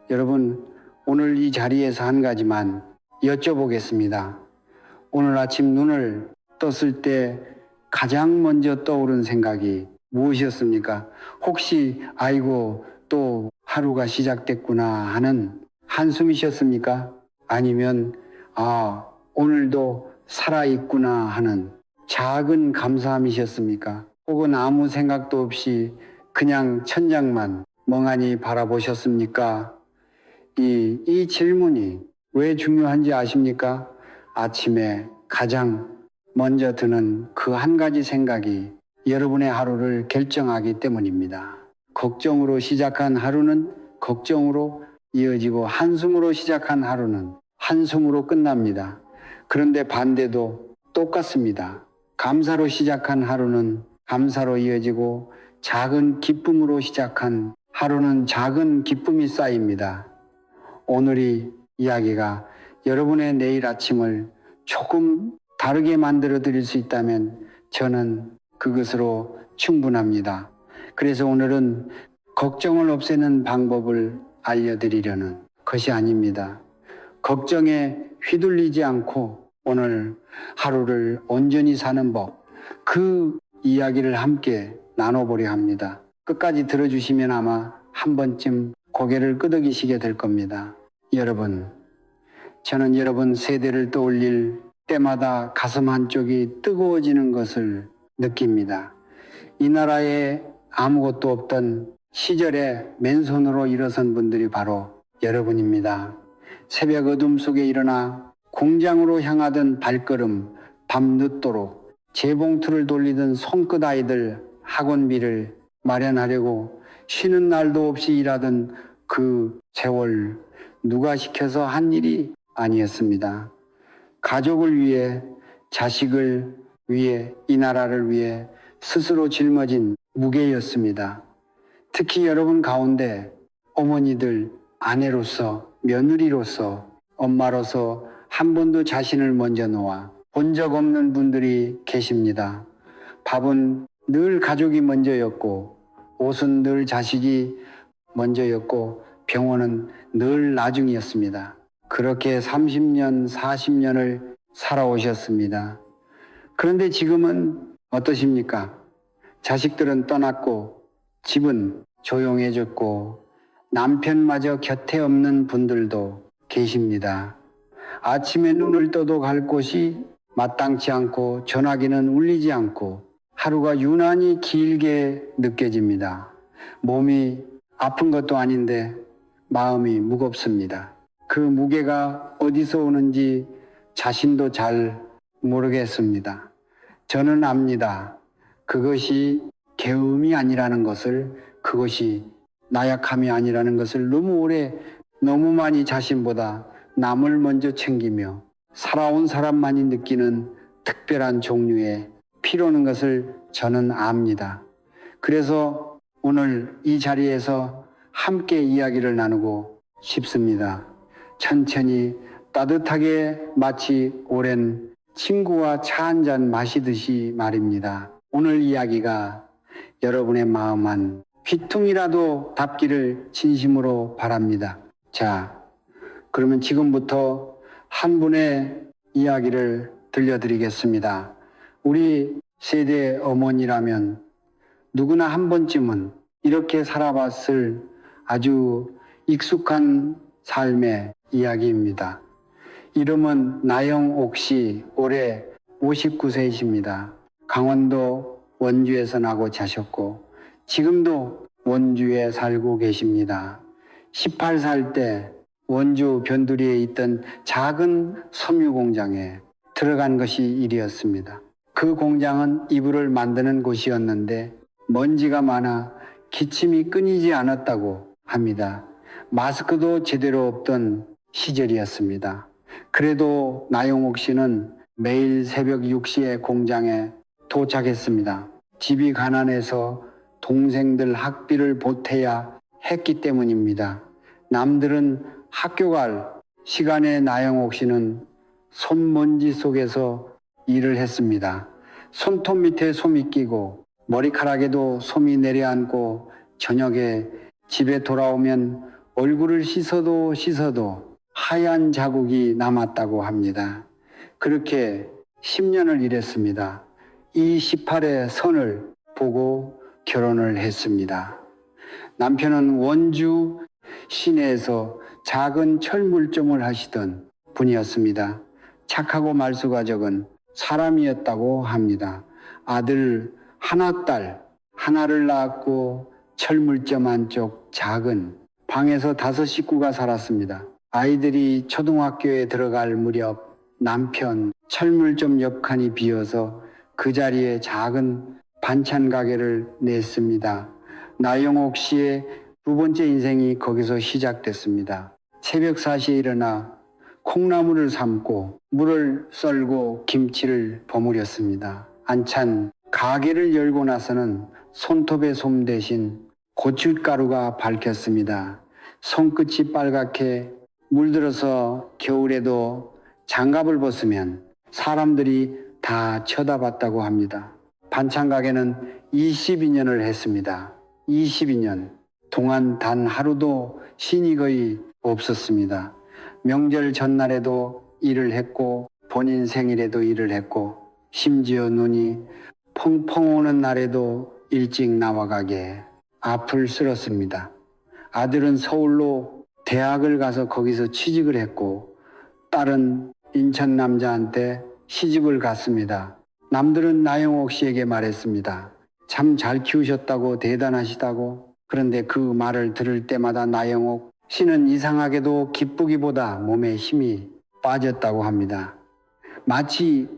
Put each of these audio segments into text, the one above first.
여러분, 오늘 이 자리에서 한 가지만 여쭤보겠습니다. 오늘 아침 눈을 떴을 때 가장 먼저 떠오른 생각이 무엇이었습니까? 혹시 아이고 또 하루가 시작됐구나 하는 한숨이셨습니까? 아니면 오늘도 살아있구나 하는 작은 감사함이셨습니까? 혹은 아무 생각도 없이 그냥 천장만 멍하니 바라보셨습니까? 이 질문이 왜 중요한지 아십니까? 아침에 가장 먼저 드는 그 한 가지 생각이 여러분의 하루를 결정하기 때문입니다. 걱정으로 시작한 하루는 걱정으로 이어지고 한숨으로 시작한 하루는 한숨으로 끝납니다. 그런데 반대도 똑같습니다. 감사로 시작한 하루는 감사로 이어지고 작은 기쁨으로 시작한 하루는 작은 기쁨이 쌓입니다. 오늘의 이야기가 여러분의 내일 아침을 조금 다르게 만들어 드릴 수 있다면 저는 그것으로 충분합니다. 그래서 오늘은 걱정을 없애는 방법을 알려드리려는 것이 아닙니다. 걱정에 휘둘리지 않고 오늘 하루를 온전히 사는 법, 그 이야기를 함께 나눠보려 합니다. 끝까지 들어주시면 아마 한 번쯤 고개를 끄덕이시게 될 겁니다. 여러분, 저는 여러분 세대를 떠올릴 때마다 가슴 한쪽이 뜨거워지는 것을 느낍니다. 이 나라에 아무것도 없던 시절에 맨손으로 일어선 분들이 바로 여러분입니다. 새벽 어둠 속에 일어나 공장으로 향하던 발걸음, 밤늦도록 재봉틀을 돌리던 손끝 아이들 학원비를 마련하려고 쉬는 날도 없이 일하던 그 세월 누가 시켜서 한 일이 아니었습니다. 가족을 위해, 자식을 위해, 이 나라를 위해 스스로 짊어진 무게였습니다. 특히 여러분 가운데 어머니들, 아내로서, 며느리로서, 엄마로서 한 번도 자신을 먼저 놓아 본 적 없는 분들이 계십니다. 밥은 늘 가족이 먼저였고, 옷은 늘 자식이 먼저였고, 병원은 늘 나중이었습니다. 그렇게 30년, 40년을 살아오셨습니다. 그런데 지금은 어떠십니까? 자식들은 떠났고, 집은 조용해졌고, 남편마저 곁에 없는 분들도 계십니다. 아침에 눈을 떠도 갈 곳이 마땅치 않고, 전화기는 울리지 않고, 하루가 유난히 길게 느껴집니다. 몸이 아픈 것도 아닌데 마음이 무겁습니다. 그 무게가 어디서 오는지 자신도 잘 모르겠습니다. 저는 압니다. 그것이 게으름이 아니라는 것을, 그것이 나약함이 아니라는 것을 너무 오래, 너무 많이 자신보다 남을 먼저 챙기며 살아온 사람만이 느끼는 특별한 종류의 피로는 것을 저는 압니다. 그래서 오늘 이 자리에서 함께 이야기를 나누고 싶습니다. 천천히 따뜻하게 마치 오랜 친구와 차 한잔 마시듯이 말입니다. 오늘 이야기가 여러분의 마음 한 귀퉁이라도 닿기를 진심으로 바랍니다. 자, 그러면 지금부터 한 분의 이야기를 들려드리겠습니다. 우리 세대 어머니라면 누구나 한 번쯤은 이렇게 살아봤을 아주 익숙한 삶의 이야기입니다. 이름은 나영옥 씨, 올해 59세이십니다. 강원도 원주에서 나고 자셨고 지금도 원주에 살고 계십니다. 18살 때 원주 변두리에 있던 작은 섬유 공장에 들어간 것이 일이었습니다. 그 공장은 이불을 만드는 곳이었는데 먼지가 많아 기침이 끊이지 않았다고 합니다. 마스크도 제대로 없던 시절이었습니다. 그래도 나영옥 씨는 매일 새벽 6시에 공장에 도착했습니다. 집이 가난해서 동생들 학비를 보태야 했기 때문입니다. 남들은 학교 갈 시간에 나영옥 씨는 손먼지 속에서 일을 했습니다. 손톱 밑에 솜이 끼고 머리카락에도 솜이 내려앉고 저녁에 집에 돌아오면 얼굴을 씻어도 씻어도 하얀 자국이 남았다고 합니다. 그렇게 10년을 일했습니다. 이 18의 선을 보고 결혼을 했습니다. 남편은 원주 시내에서 작은 철물점을 하시던 분이었습니다. 착하고 말수가 적은 사람이었다고 합니다. 아들 하나, 딸 하나를 낳았고 철물점 안쪽 작은 방에서 5 식구가 살았습니다. 아이들이 초등학교에 들어갈 무렵 남편 철물점 옆칸이 비어서 그 자리에 작은 반찬 가게를 냈습니다. 나영옥 씨의 2번째 인생이 거기서 시작됐습니다. 새벽 4시에 일어나 콩나물을 삶고 물을 썰고 김치를 버무렸습니다. 한참 가게를 열고 나서는 손톱에 솜 대신 고춧가루가 밝혔습니다. 손끝이 빨갛게 물들어서 겨울에도 장갑을 벗으면 사람들이 다 쳐다봤다고 합니다. 반찬 가게는 22년을 했습니다. 22년 동안 단 하루도 쉰이 거의 없었습니다. 명절 전날에도 일을 했고 본인 생일에도 일을 했고 심지어 눈이 펑펑 오는 날에도 일찍 나와가게 앞을 쓸었습니다. 아들은 서울로 대학을 가서 거기서 취직을 했고 딸은 인천 남자한테 시집을 갔습니다. 남들은 나영옥 씨에게 말했습니다. 참 잘 키우셨다고 대단하시다고. 그런데 그 말을 들을 때마다 나영옥 씨는 이상하게도 기쁘기보다 몸에 힘이 빠졌다고 합니다. 마치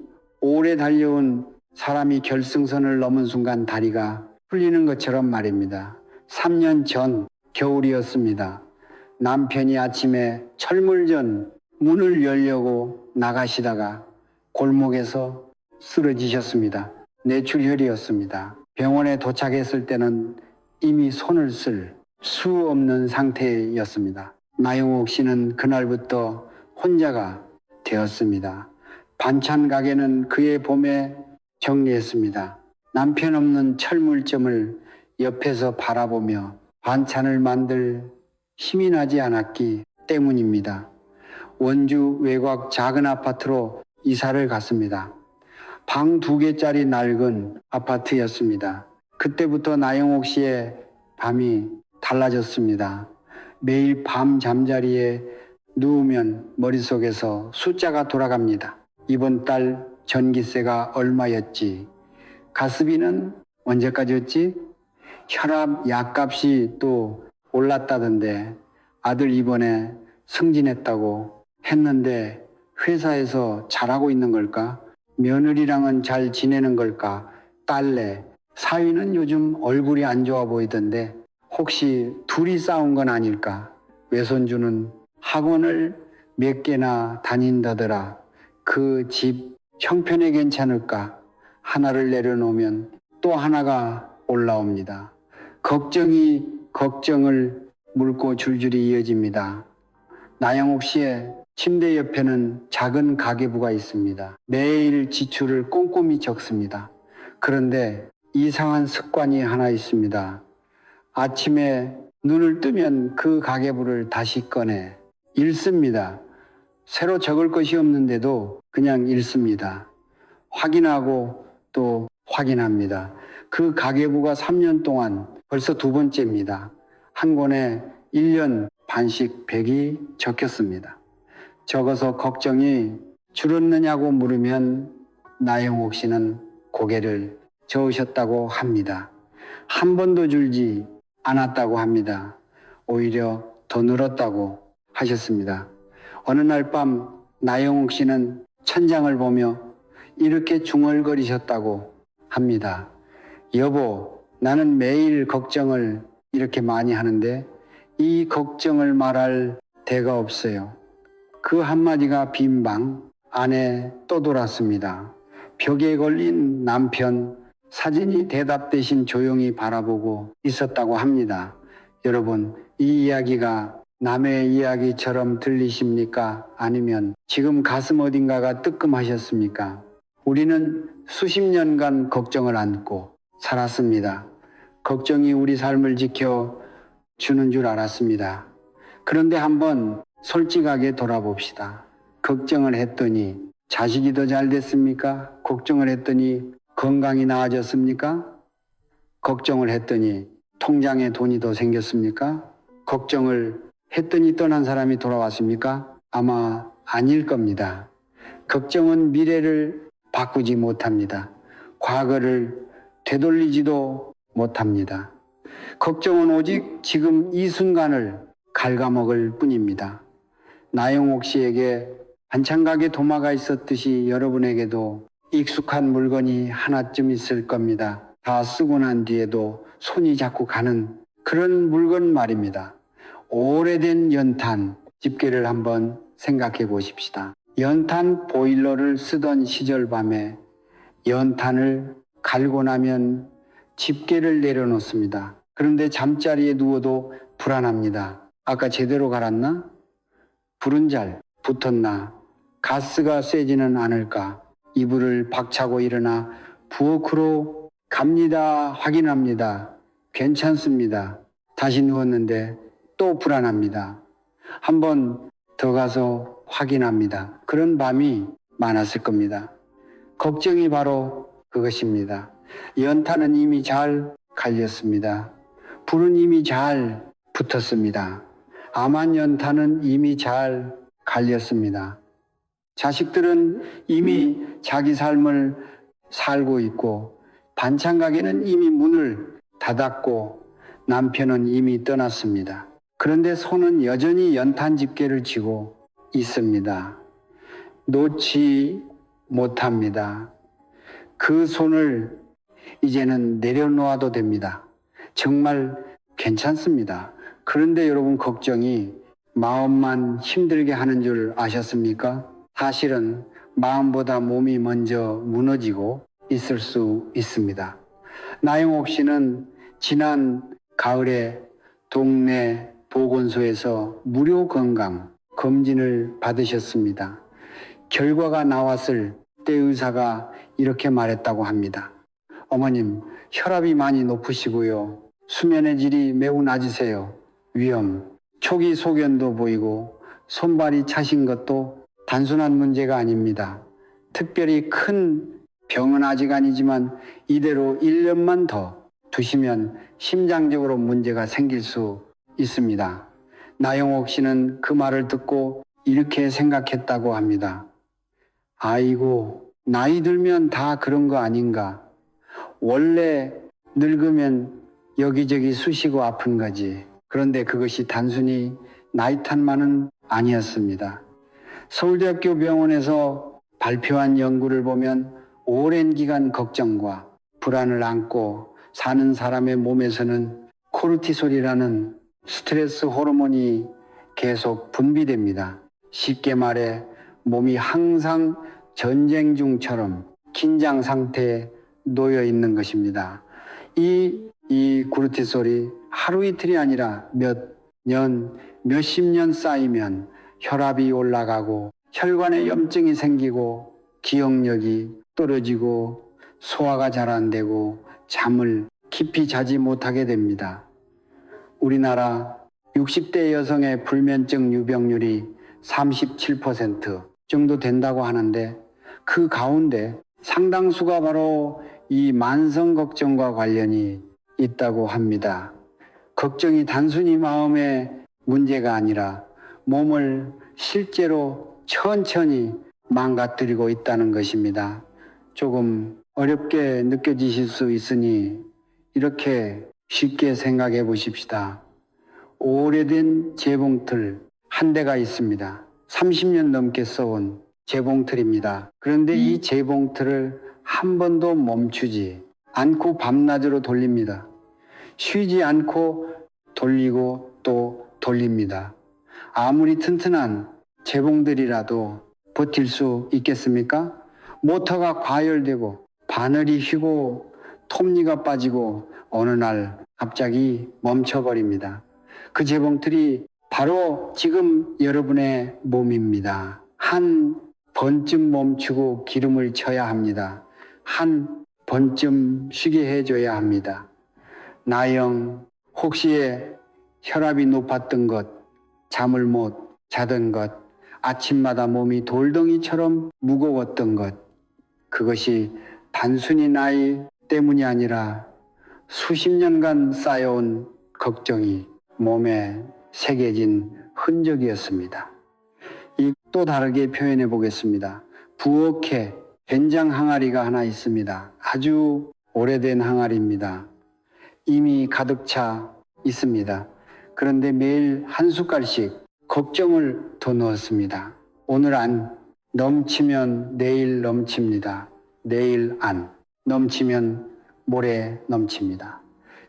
오래 달려온 사람이 결승선을 넘은 순간 다리가 풀리는 것처럼 말입니다. 3년 전 겨울이었습니다. 남편이 아침에 철물점 문을 열려고 나가시다가 골목에서 쓰러지셨습니다. 뇌출혈이었습니다. 병원에 도착했을 때는 이미 손을 쓸 수 없는 상태였습니다. 나영옥 씨는 그날부터 혼자가 되었습니다. 반찬 가게는 그의 봄에 정리했습니다. 남편 없는 철물점을 옆에서 바라보며 반찬을 만들 힘이 나지 않았기 때문입니다. 원주 외곽 작은 아파트로 이사를 갔습니다. 방 2개짜리 낡은 아파트였습니다. 그때부터 나영옥 씨의 밤이 달라졌습니다. 매일 밤 잠자리에 누우면 머릿속에서 숫자가 돌아갑니다. 이번 달 전기세가 얼마였지? 가스비는 언제까지였지? 혈압 약값이 또 올랐다던데 아들 이번에 승진했다고 했는데 회사에서 잘하고 있는 걸까? 며느리랑은 잘 지내는 걸까? 딸내 사위는 요즘 얼굴이 안 좋아 보이던데 혹시 둘이 싸운 건 아닐까? 외손주는 학원을 몇 개나 다닌다더라. 그 집 형편에 괜찮을까? 하나를 내려놓으면 또 하나가 올라옵니다. 걱정이 걱정을 물고 줄줄이 이어집니다. 나영옥 씨의 침대 옆에는 작은 가계부가 있습니다. 매일 지출을 꼼꼼히 적습니다. 그런데 이상한 습관이 하나 있습니다. 아침에 눈을 뜨면 그 가계부를 다시 꺼내 읽습니다. 새로 적을 것이 없는데도 그냥 읽습니다. 확인하고 또 확인합니다. 그 가계부가 3년 동안 벌써 2번째입니다. 한 권에 1년 반씩 100이 적혔습니다. 적어서 걱정이 줄었느냐고 물으면 나영옥 씨는 고개를 저으셨다고 합니다. 한 번도 줄지 않았다고 합니다. 오히려 더 늘었다고 하셨습니다. 어느 날 밤 나영옥 씨는 천장을 보며 이렇게 중얼거리셨다고 합니다. 여보, 나는 매일 걱정을 이렇게 많이 하는데 이 걱정을 말할 데가 없어요. 그 한마디가 빈방 안에 떠돌았습니다. 벽에 걸린 남편 사진이 대답 대신 조용히 바라보고 있었다고 합니다. 여러분, 이 이야기가 남의 이야기처럼 들리십니까? 아니면 지금 가슴 어딘가가 뜨끔하셨습니까? 우리는 수십 년간 걱정을 안고 살았습니다. 걱정이 우리 삶을 지켜주는 줄 알았습니다. 그런데 한번 솔직하게 돌아봅시다. 걱정을 했더니 자식이 더 잘 됐습니까? 걱정을 했더니 건강이 나아졌습니까? 걱정을 했더니 통장에 돈이 더 생겼습니까? 걱정을 했더니 떠난 사람이 돌아왔습니까? 아마 아닐 겁니다. 걱정은 미래를 바꾸지 못합니다. 과거를 되돌리지도 못합니다. 걱정은 오직 지금 이 순간을 갉아먹을 뿐입니다. 나영옥 씨에게 반찬가게 도마가 있었듯이 여러분에게도 익숙한 물건이 하나쯤 있을 겁니다. 다 쓰고 난 뒤에도 손이 자꾸 가는 그런 물건 말입니다. 오래된 연탄 집게를 한번 생각해 보십시다. 연탄 보일러를 쓰던 시절 밤에 연탄을 갈고 나면 집게를 내려놓습니다. 그런데 잠자리에 누워도 불안합니다. 아까 제대로 갈았나? 불은 잘 붙었나? 가스가 세지는 않을까? 이불을 박차고 일어나 부엌으로 갑니다. 확인합니다. 괜찮습니다. 다시 누웠는데 또 불안합니다. 한 번 더 가서 확인합니다. 그런 밤이 많았을 겁니다. 걱정이 바로 그것입니다. 연탄은 이미 잘 갈렸습니다. 불은 이미 잘 붙었습니다. 암한 연탄은 이미 잘 갈렸습니다. 자식들은 이미 자기 삶을 살고 있고 반찬 가게는 이미 문을 닫았고 남편은 이미 떠났습니다. 그런데 손은 여전히 연탄 집게를 쥐고 있습니다. 놓지 못합니다. 그 손을 이제는 내려놓아도 됩니다. 정말 괜찮습니다. 그런데 여러분 걱정이 마음만 힘들게 하는 줄 아셨습니까? 사실은 마음보다 몸이 먼저 무너지고 있을 수 있습니다. 나영옥 씨는 지난 가을에 동네 보건소에서 무료 건강 검진을 받으셨습니다. 결과가 나왔을 때 의사가 이렇게 말했다고 합니다. 어머님, 혈압이 많이 높으시고요. 수면의 질이 매우 낮으세요. 위험, 초기 소견도 보이고 손발이 차신 것도 단순한 문제가 아닙니다. 특별히 큰 병은 아직 아니지만 이대로 1년만 더 두시면 심장적으로 문제가 생길 수 있습니다. 나영옥 씨는 그 말을 듣고 이렇게 생각했다고 합니다. 아이고, 나이 들면 다 그런 거 아닌가? 원래 늙으면 여기저기 쑤시고 아픈 거지. 그런데 그것이 단순히 나이 탓만은 아니었습니다. 서울대학교 병원에서 발표한 연구를 보면 오랜 기간 걱정과 불안을 안고 사는 사람의 몸에서는 코르티솔이라는 스트레스 호르몬이 계속 분비됩니다. 쉽게 말해 몸이 항상 전쟁 중처럼 긴장 상태에 놓여 있는 것입니다. 이 코르티솔이 하루 이틀이 아니라 몇 년, 몇십 년 쌓이면 혈압이 올라가고 혈관에 염증이 생기고 기억력이 떨어지고 소화가 잘 안 되고 잠을 깊이 자지 못하게 됩니다. 우리나라 60대 여성의 불면증 유병률이 37% 정도 된다고 하는데 그 가운데 상당수가 바로 이 만성 걱정과 관련이 있다고 합니다. 걱정이 단순히 마음의 문제가 아니라 몸을 실제로 천천히 망가뜨리고 있다는 것입니다. 조금 어렵게 느껴지실 수 있으니 이렇게 쉽게 생각해 보십시다. 오래된 재봉틀 한 대가 있습니다. 30년 넘게 써온 재봉틀입니다. 그런데 이 재봉틀을 한 번도 멈추지 않고 밤낮으로 돌립니다. 쉬지 않고 돌리고 또 돌립니다. 아무리 튼튼한 재봉들이라도 버틸 수 있겠습니까? 모터가 과열되고 바늘이 휘고 톱니가 빠지고 어느 날 갑자기 멈춰버립니다. 그 재봉틀이 바로 지금 여러분의 몸입니다. 한 번쯤 멈추고 기름을 쳐야 합니다. 한 번쯤 쉬게 해줘야 합니다. 나영, 혹시 혈압이 높았던 것 잠을 못 자던 것, 아침마다 몸이 돌덩이처럼 무거웠던 것, 그것이 단순히 나이 때문이 아니라 수십 년간 쌓여온 걱정이 몸에 새겨진 흔적이었습니다. 또 다르게 표현해 보겠습니다. 부엌에 된장 항아리가 하나 있습니다. 아주 오래된 항아리입니다. 이미 가득 차 있습니다. 그런데 매일 한 숟갈씩 걱정을 더 넣었습니다. 오늘 안 넘치면 내일 넘칩니다. 내일 안 넘치면 모레 넘칩니다.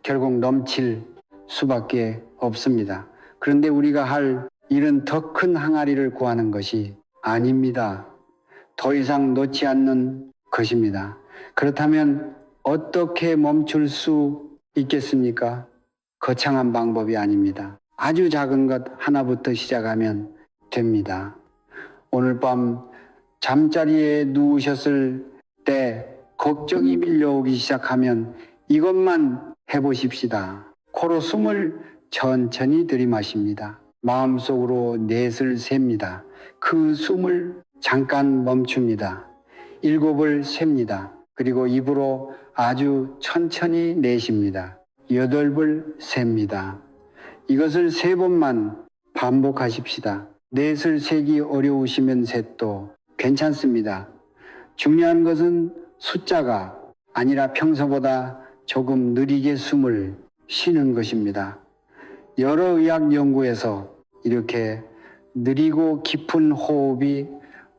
결국 넘칠 수밖에 없습니다. 그런데 우리가 할 일은 더 큰 항아리를 구하는 것이 아닙니다. 더 이상 놓지 않는 것입니다. 그렇다면 어떻게 멈출 수 있겠습니까? 거창한 방법이 아닙니다. 아주 작은 것 하나부터 시작하면 됩니다. 오늘 밤 잠자리에 누우셨을 때 걱정이 밀려오기 시작하면 이것만 해보십시다. 코로 숨을 천천히 들이마십니다. 마음속으로 넷을 셉니다. 그 숨을 잠깐 멈춥니다. 7을 셉니다. 그리고 입으로 아주 천천히 내쉽니다. 8을 셉니다. 이것을 3번만 반복하십시다. 넷을 세기 어려우시면 셋도 괜찮습니다. 중요한 것은 숫자가 아니라 평소보다 조금 느리게 숨을 쉬는 것입니다. 여러 의학 연구에서 이렇게 느리고 깊은 호흡이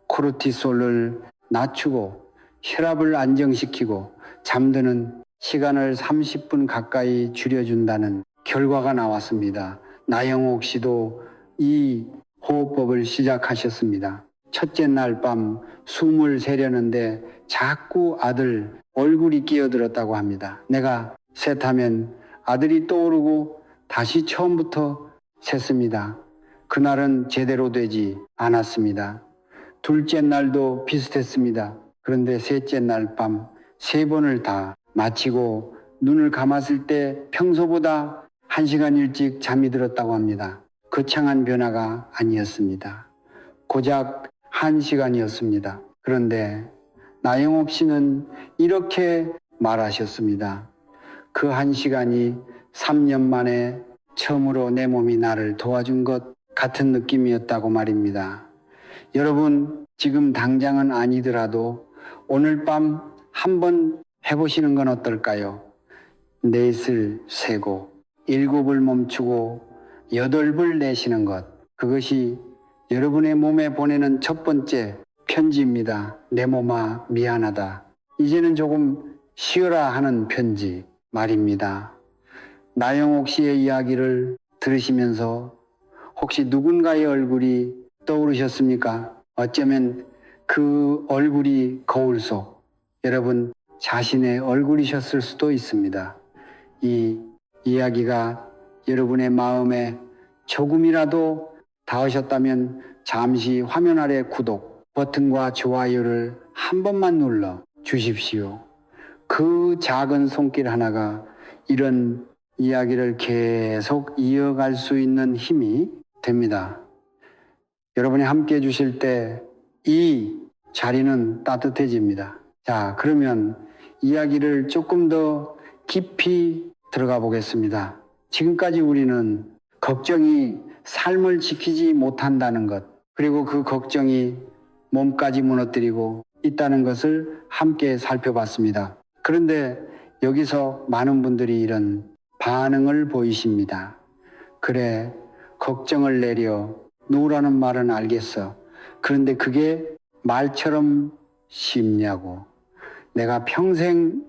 코르티솔을 낮추고 혈압을 안정시키고 잠드는 시간을 30분 가까이 줄여준다는 결과가 나왔습니다. 나영옥 씨도 이 호흡법을 시작하셨습니다. 첫째 날 밤 숨을 세려는데 자꾸 아들 얼굴이 끼어들었다고 합니다. 내가 셋하면 아들이 떠오르고 다시 처음부터 셌습니다. 그날은 제대로 되지 않았습니다. 둘째 날도 비슷했습니다. 그런데 셋째 날 밤 3번을 다 마치고 눈을 감았을 때 평소보다 1시간 일찍 잠이 들었다고 합니다. 거창한 변화가 아니었습니다. 고작 1시간이었습니다. 그런데 나영옥 씨는 이렇게 말하셨습니다. 그 1시간이 3년 만에 처음으로 내 몸이 나를 도와준 것 같은 느낌이었다고 말입니다. 여러분, 지금 당장은 아니더라도 오늘 밤 한번 해보시는 건 어떨까요? 넷을 세고 7을 멈추고 8을 내쉬는 것, 그것이 여러분의 몸에 보내는 첫 번째 편지입니다. 내 몸아 미안하다. 이제는 조금 쉬어라 하는 편지 말입니다. 나영옥 씨의 이야기를 들으시면서 혹시 누군가의 얼굴이 떠오르셨습니까? 어쩌면 그 얼굴이 거울 속 여러분 자신의 얼굴이셨을 수도 있습니다. 이 이야기가 여러분의 마음에 조금이라도 닿으셨다면 잠시 화면 아래 구독 버튼과 좋아요를 한 번만 눌러 주십시오. 그 작은 손길 하나가 이런 이야기를 계속 이어갈 수 있는 힘이 됩니다. 여러분이 함께 해주실 때 이 자리는 따뜻해집니다. 자, 그러면 이야기를 조금 더 깊이 들어가 보겠습니다. 지금까지 우리는 걱정이 삶을 지키지 못한다는 것, 그리고 그 걱정이 몸까지 무너뜨리고 있다는 것을 함께 살펴봤습니다. 그런데 여기서 많은 분들이 이런 반응을 보이십니다. 그래, 걱정을 내려 놓으라는 말은 알겠어. 그런데 그게 말처럼 쉽냐고. 내가 평생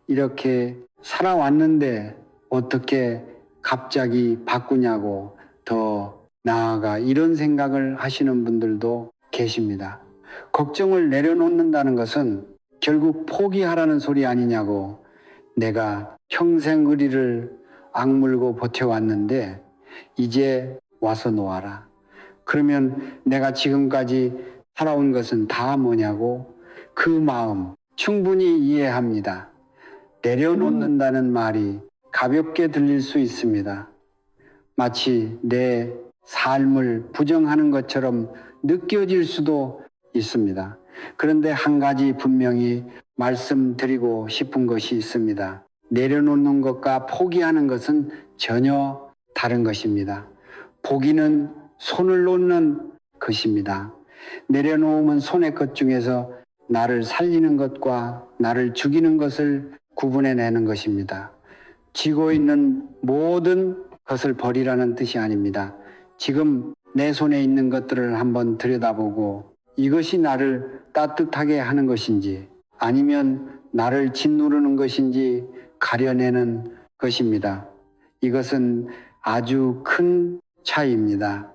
이렇게 살아왔는데 어떻게 갑자기 바꾸냐고, 더 나아가 이런 생각을 하시는 분들도 계십니다. 걱정을 내려놓는다는 것은 결국 포기하라는 소리 아니냐고. 내가 평생 의리를 악물고 버텨왔는데 이제 와서 놓아라. 그러면 내가 지금까지 살아온 것은 다 뭐냐고. 그 마음 충분히 이해합니다. 내려놓는다는 말이 가볍게 들릴 수 있습니다. 마치 내 삶을 부정하는 것처럼 느껴질 수도 있습니다. 그런데 한 가지 분명히 말씀드리고 싶은 것이 있습니다. 내려놓는 것과 포기하는 것은 전혀 다른 것입니다. 포기는 손을 놓는 것입니다. 내려놓으면 손의 것 중에서 나를 살리는 것과 나를 죽이는 것을 구분해내는 것입니다. 쥐고 있는 모든 것을 버리라는 뜻이 아닙니다. 지금 내 손에 있는 것들을 한번 들여다보고 이것이 나를 따뜻하게 하는 것인지 아니면 나를 짓누르는 것인지 가려내는 것입니다. 이것은 아주 큰 차이입니다.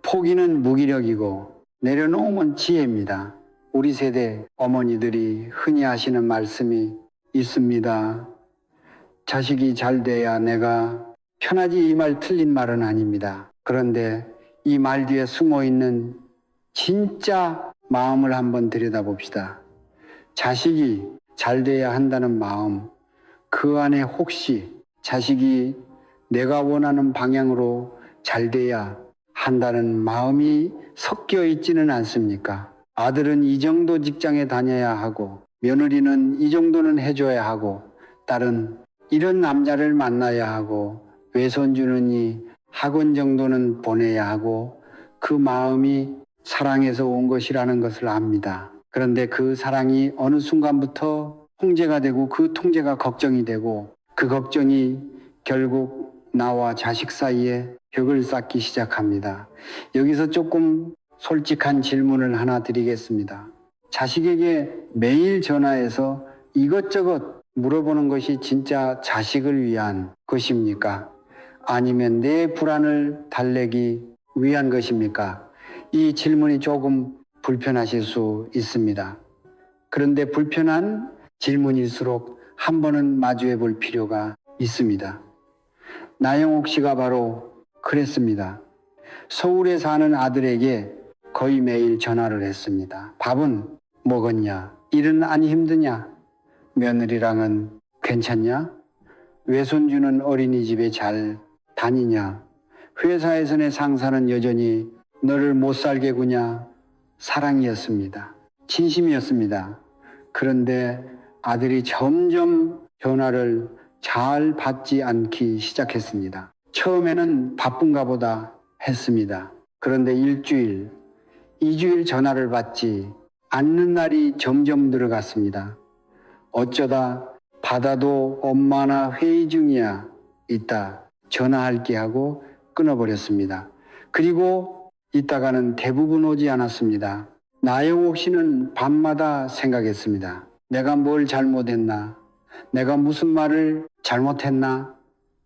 포기는 무기력이고 내려놓으면 지혜입니다. 우리 세대 어머니들이 흔히 하시는 말씀이 있습니다. 자식이 잘 돼야 내가 편하지, 이 말 틀린 말은 아닙니다. 그런데 이 말 뒤에 숨어 있는 진짜 마음을 한번 들여다봅시다. 자식이 잘 돼야 한다는 마음, 그 안에 혹시 자식이 내가 원하는 방향으로 잘 돼야 한다는 마음이 섞여 있지는 않습니까? 아들은 이 정도 직장에 다녀야 하고 며느리는 이 정도는 해줘야 하고 딸은 이런 남자를 만나야 하고 외손주는 이 학원 정도는 보내야 하고 그 마음이 사랑에서 온 것이라는 것을 압니다. 그런데 그 사랑이 어느 순간부터 통제가 되고 그 통제가 걱정이 되고 그 걱정이 결국 나와 자식 사이에 벽을 쌓기 시작합니다. 여기서 조금 솔직한 질문을 하나 드리겠습니다. 자식에게 매일 전화해서 이것저것 물어보는 것이 진짜 자식을 위한 것입니까? 아니면 내 불안을 달래기 위한 것입니까? 이 질문이 조금 불편하실 수 있습니다. 그런데 불편한 질문일수록 한 번은 마주해 볼 필요가 있습니다. 나영옥 씨가 바로 그랬습니다. 서울에 사는 아들에게 거의 매일 전화를 했습니다. 밥은 먹었냐? 일은 안 힘드냐? 며느리랑은 괜찮냐? 외손주는 어린이집에 잘 다니냐? 회사에서 내 상사는 여전히 너를 못 살게 구냐? 사랑이었습니다. 진심이었습니다. 그런데 아들이 점점 전화를 잘 받지 않기 시작했습니다. 처음에는 바쁜가 보다 했습니다. 그런데 일주일, 2주일 전화를 받지 않는 날이 점점 늘어갔습니다. 어쩌다 받아도 엄마나 회의 중이야, 이따 전화할게 하고 끊어버렸습니다. 그리고 이따가는 대부분 오지 않았습니다. 나영옥 씨는 밤마다 생각했습니다. 내가 뭘 잘못했나? 내가 무슨 말을 잘못했나?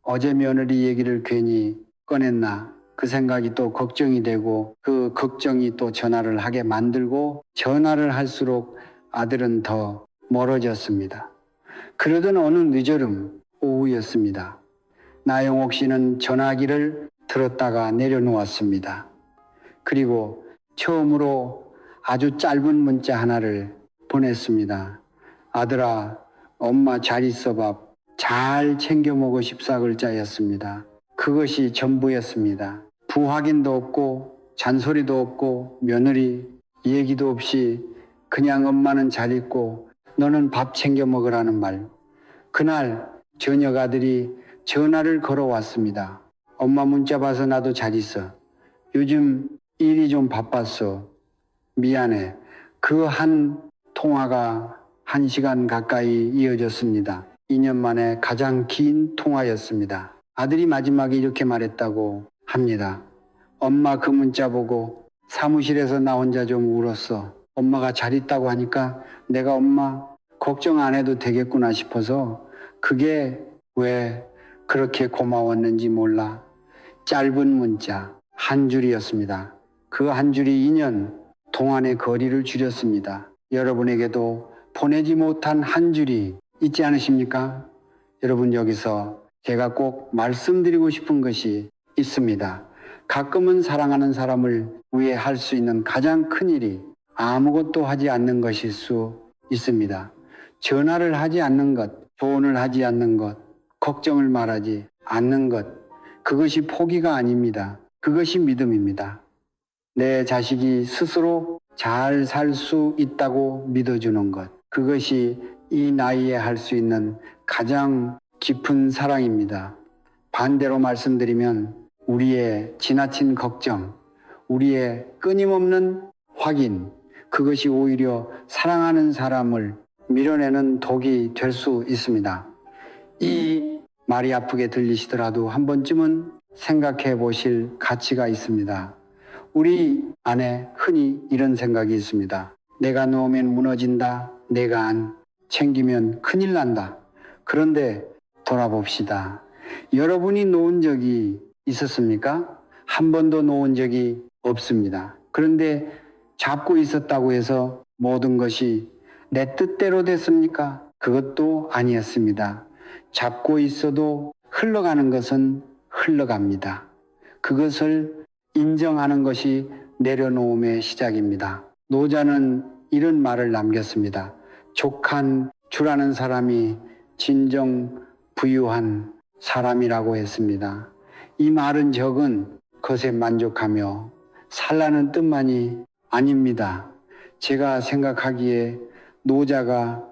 어제 며느리 얘기를 괜히 꺼냈나? 그 생각이 또 걱정이 되고 그 걱정이 또 전화를 하게 만들고 전화를 할수록 아들은 더 멀어졌습니다. 그러던 어느 늦여름 오후였습니다. 나영옥 씨는 전화기를 들었다가 내려놓았습니다. 그리고 처음으로 아주 짧은 문자 하나를 보냈습니다. 아들아, 엄마 잘 있어 밥 잘 챙겨 먹어 14글자였습니다. 그것이 전부였습니다. 부확인도 없고 잔소리도 없고 며느리 얘기도 없이 그냥 엄마는 잘 있고 너는 밥 챙겨 먹으라는 말. 그날 저녁 아들이 전화를 걸어왔습니다. 엄마 문자 봐서 나도 잘 있어. 요즘 일이 좀 바빴어. 미안해. 그 한 통화가 1시간 가까이 이어졌습니다. 2년 만에 가장 긴 통화였습니다. 아들이 마지막에 이렇게 말했다고 합니다. 엄마 그 문자 보고 사무실에서 나 혼자 좀 울었어. 엄마가 잘 있다고 하니까 내가 엄마 걱정 안 해도 되겠구나 싶어서 그게 왜 그렇게 고마웠는지 몰라. 짧은 문자 한 줄이었습니다. 그 한 줄이 2년 동안의 거리를 줄였습니다. 여러분에게도 보내지 못한 한 줄이 있지 않으십니까? 여러분, 여기서 제가 꼭 말씀드리고 싶은 것이 있습니다. 가끔은 사랑하는 사람을 위해 할 수 있는 가장 큰 일이 아무것도 하지 않는 것일 수 있습니다. 전화를 하지 않는 것, 조언을 하지 않는 것, 걱정을 말하지 않는 것, 그것이 포기가 아닙니다. 그것이 믿음입니다. 내 자식이 스스로 잘 살 수 있다고 믿어주는 것. 그것이 이 나이에 할 수 있는 가장 깊은 사랑입니다. 반대로 말씀드리면 우리의 지나친 걱정, 우리의 끊임없는 확인, 그것이 오히려 사랑하는 사람을 밀어내는 독이 될 수 있습니다. 이 말이 아프게 들리시더라도 한 번쯤은 생각해 보실 가치가 있습니다. 우리 안에 흔히 이런 생각이 있습니다. 내가 놓으면 무너진다. 내가 안 챙기면 큰일 난다. 그런데 돌아봅시다. 여러분이 놓은 적이 있었습니까? 한 번도 놓은 적이 없습니다. 그런데 잡고 있었다고 해서 모든 것이 내 뜻대로 됐습니까? 그것도 아니었습니다. 잡고 있어도 흘러가는 것은 흘러갑니다. 그것을 인정하는 것이 내려놓음의 시작입니다. 노자는 이런 말을 남겼습니다. 족한 주라는 사람이 진정 부유한 사람이라고 했습니다. 이 말은 적은 것에 만족하며 살라는 뜻만이 아닙니다. 제가 생각하기에 노자가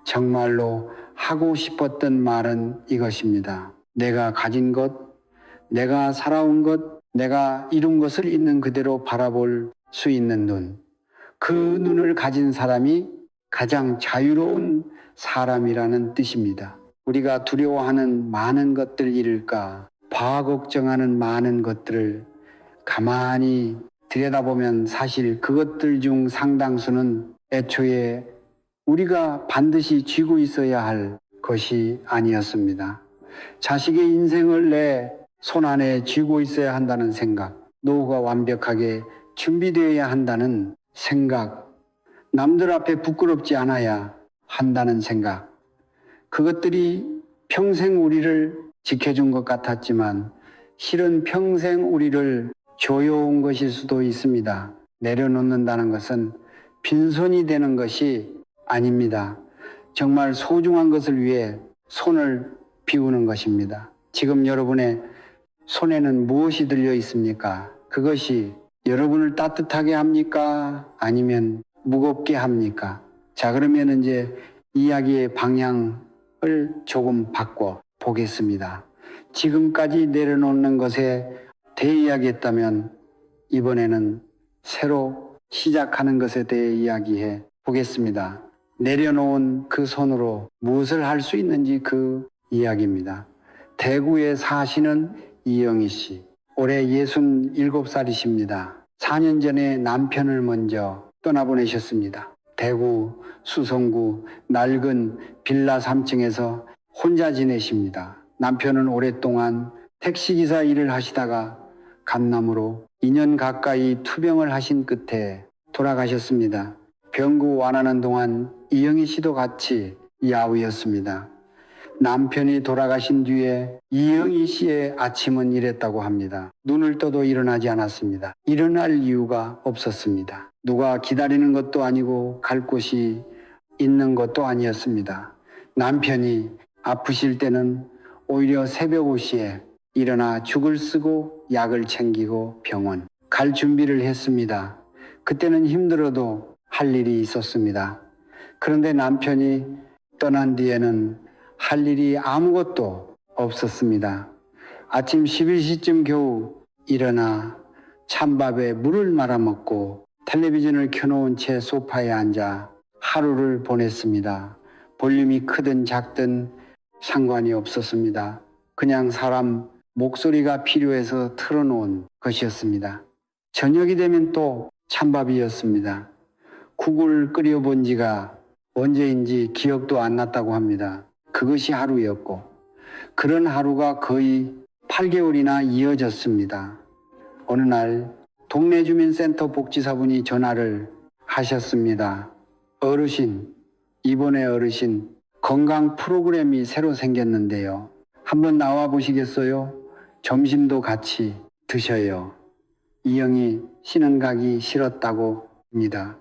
정말로 하고 싶었던 말은 이것입니다. 내가 가진 것, 내가 살아온 것, 내가 이룬 것을 있는 그대로 바라볼 수 있는 눈. 그 눈을 가진 사람이 가장 자유로운 사람이라는 뜻입니다. 우리가 두려워하는 많은 것들 잃을까, 봐 걱정하는 많은 것들을 가만히 들여다보면 사실 그것들 중 상당수는 애초에 우리가 반드시 쥐고 있어야 할 것이 아니었습니다. 자식의 인생을 내 손 안에 쥐고 있어야 한다는 생각, 노후가 완벽하게 준비되어야 한다는 생각, 남들 앞에 부끄럽지 않아야 한다는 생각, 그것들이 평생 우리를 지켜준 것 같았지만 실은 평생 우리를 조여온 것일 수도 있습니다. 내려놓는다는 것은 빈손이 되는 것이 아닙니다. 정말 소중한 것을 위해 손을 비우는 것입니다. 지금 여러분의 손에는 무엇이 들려 있습니까? 그것이 여러분을 따뜻하게 합니까? 아니면 무겁게 합니까? 자, 그러면 이제 이야기의 방향을 조금 바꿔 보겠습니다. 지금까지 내려놓는 것에 대이야기했다면 이번에는 새로 시작하는 것에 대해 이야기해 보겠습니다. 내려놓은 그 손으로 무엇을 할 수 있는지 그 이야기입니다. 대구에 사시는 이영희 씨, 올해 67살이십니다. 4년 전에 남편을 먼저 떠나보내셨습니다. 대구 수성구 낡은 빌라 3층에서 혼자 지내십니다. 남편은 오랫동안 택시기사 일을 하시다가 감남으로 2년 가까이 투병을 하신 끝에 돌아가셨습니다. 병구 완하는 동안 이영희 씨도 같이 야위었습니다. 남편이 돌아가신 뒤에 이영희 씨의 아침은 이랬다고 합니다. 눈을 떠도 일어나지 않았습니다. 일어날 이유가 없었습니다. 누가 기다리는 것도 아니고 갈 곳이 있는 것도 아니었습니다. 남편이 아프실 때는 오히려 새벽 5시에 일어나 죽을 쓰고 약을 챙기고 병원 갈 준비를 했습니다. 그때는 힘들어도 할 일이 있었습니다. 그런데 남편이 떠난 뒤에는 할 일이 아무것도 없었습니다. 아침 11시쯤 겨우 일어나 찬밥에 물을 말아먹고 텔레비전을 켜놓은 채 소파에 앉아 하루를 보냈습니다. 볼륨이 크든 작든 상관이 없었습니다. 그냥 사람 목소리가 필요해서 틀어놓은 것이었습니다. 저녁이 되면 또 찬밥이었습니다. 국을 끓여본 지가 언제인지 기억도 안 났다고 합니다. 그것이 하루였고 그런 하루가 거의 8개월이나 이어졌습니다. 어느 날 동네 주민센터 복지사분이 전화를 하셨습니다. 어르신, 이번에 어르신 건강 프로그램이 새로 생겼는데요. 한번 나와 보시겠어요? 점심도 같이 드셔요. 이영희 씨는 가기 싫었다고 합니다.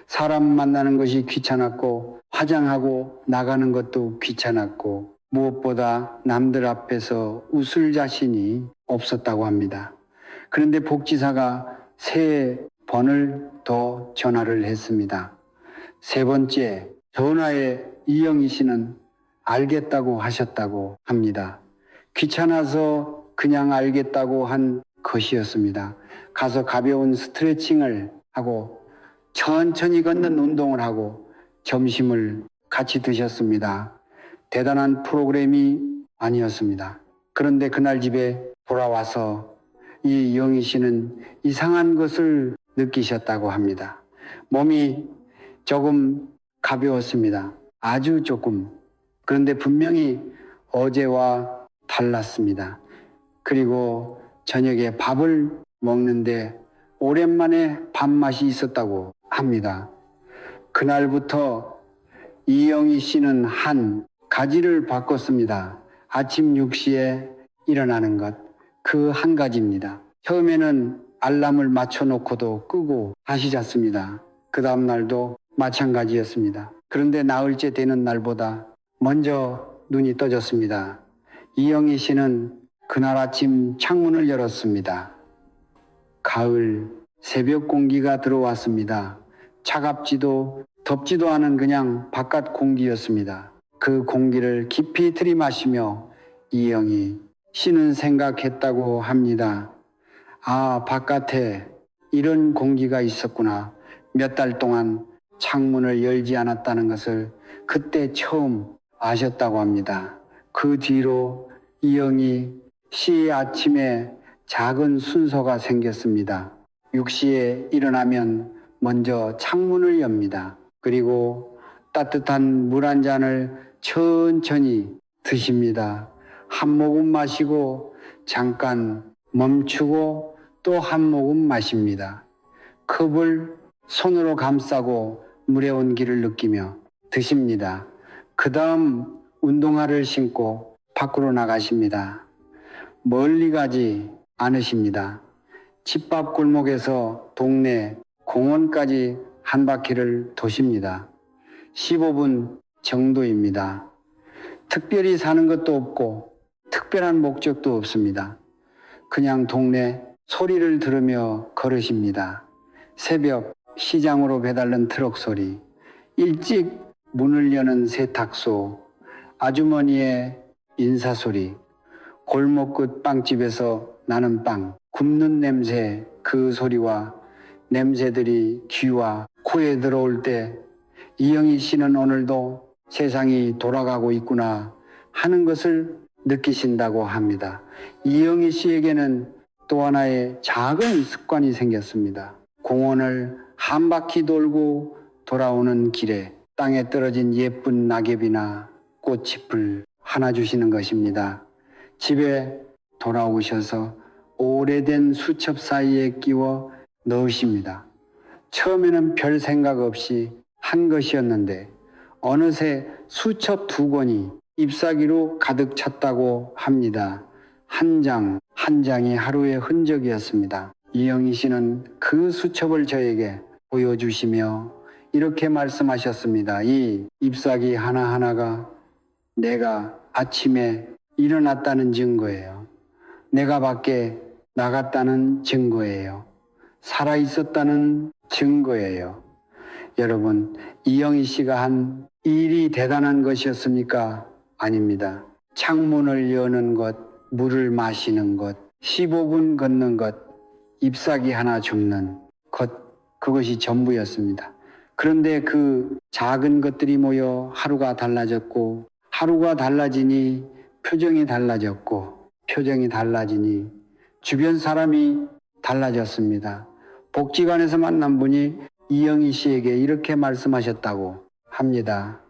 사람 만나는 것이 귀찮았고 화장하고 나가는 것도 귀찮았고 무엇보다 남들 앞에서 웃을 자신이 없었다고 합니다. 그런데 복지사가 3번을 더 전화를 했습니다. 3번째 전화에 이영희 씨는 알겠다고 하셨다고 합니다. 귀찮아서 그냥 알겠다고 한 것이었습니다. 가서 가벼운 스트레칭을 하고 천천히 걷는 운동을 하고 점심을 같이 드셨습니다. 대단한 프로그램이 아니었습니다. 그런데 그날 집에 돌아와서 이 영희 씨는 이상한 것을 느끼셨다고 합니다. 몸이 조금 가벼웠습니다. 아주 조금. 그런데 분명히 어제와 달랐습니다. 그리고 저녁에 밥을 먹는데 오랜만에 밥맛이 있었다고 합니다. 그날부터 이영희 씨는 한 가지를 바꿨습니다. 아침 6시에 일어나는 것, 그 한 가지입니다. 처음에는 알람을 맞춰놓고도 끄고 다시 잤습니다. 그 다음 날도 마찬가지였습니다. 그런데 나흘째 되는 날보다 먼저 눈이 떠졌습니다. 이영희 씨는 그날 아침 창문을 열었습니다. 가을 새벽 공기가 들어왔습니다. 차갑지도 덥지도 않은 그냥 바깥 공기였습니다. 그 공기를 깊이 들이마시며 이영희 씨는 생각했다고 합니다. 아, 바깥에 이런 공기가 있었구나. 몇 달 동안 창문을 열지 않았다는 것을 그때 처음 아셨다고 합니다. 그 뒤로 이영희 씨의 아침에 작은 순서가 생겼습니다. 6시에 일어나면 먼저 창문을 엽니다. 그리고 따뜻한 물 한 잔을 천천히 드십니다. 한 모금 마시고 잠깐 멈추고 또 한 모금 마십니다. 컵을 손으로 감싸고 물의 온기를 느끼며 드십니다. 그 다음 운동화를 신고 밖으로 나가십니다. 멀리 가지 않으십니다. 집밥 골목에서 동네 공원까지 한 바퀴를 도십니다. 15분 정도입니다. 특별히 사는 것도 없고 특별한 목적도 없습니다. 그냥 동네 소리를 들으며 걸으십니다. 새벽 시장으로 배달는 트럭 소리, 일찍 문을 여는 세탁소, 아주머니의 인사소리, 골목 끝 빵집에서 나는 빵, 굽는 냄새, 그 소리와 냄새들이 귀와 코에 들어올 때 이영희 씨는 오늘도 세상이 돌아가고 있구나 하는 것을 느끼신다고 합니다. 이영희 씨에게는 또 하나의 작은 습관이 생겼습니다. 공원을 한 바퀴 돌고 돌아오는 길에 땅에 떨어진 예쁜 낙엽이나 꽃잎을 하나 주시는 것입니다. 집에 돌아오셔서 오래된 수첩 사이에 끼워 넣으십니다. 처음에는 별 생각 없이 한 것이었는데 어느새 수첩 2권이 잎사귀로 가득 찼다고 합니다. 한 장, 한 장이 하루의 흔적이었습니다. 이영희 씨는 그 수첩을 저에게 보여주시며 이렇게 말씀하셨습니다. 이 잎사귀 하나하나가 내가 아침에 일어났다는 증거예요. 내가 밖에 나갔다는 증거예요. 살아있었다는 증거예요. 여러분, 이영희 씨가 한 일이 대단한 것이었습니까? 아닙니다. 창문을 여는 것, 물을 마시는 것, 15분 걷는 것, 잎사귀 하나 줍는 것, 그것이 전부였습니다. 그런데 그 작은 것들이 모여 하루가 달라졌고, 하루가 달라지니 표정이 달라졌고, 표정이 달라지니 주변 사람이 달라졌습니다. 복지관에서 만난 분이 이영희 씨에게 이렇게 말씀하셨다고 합니다.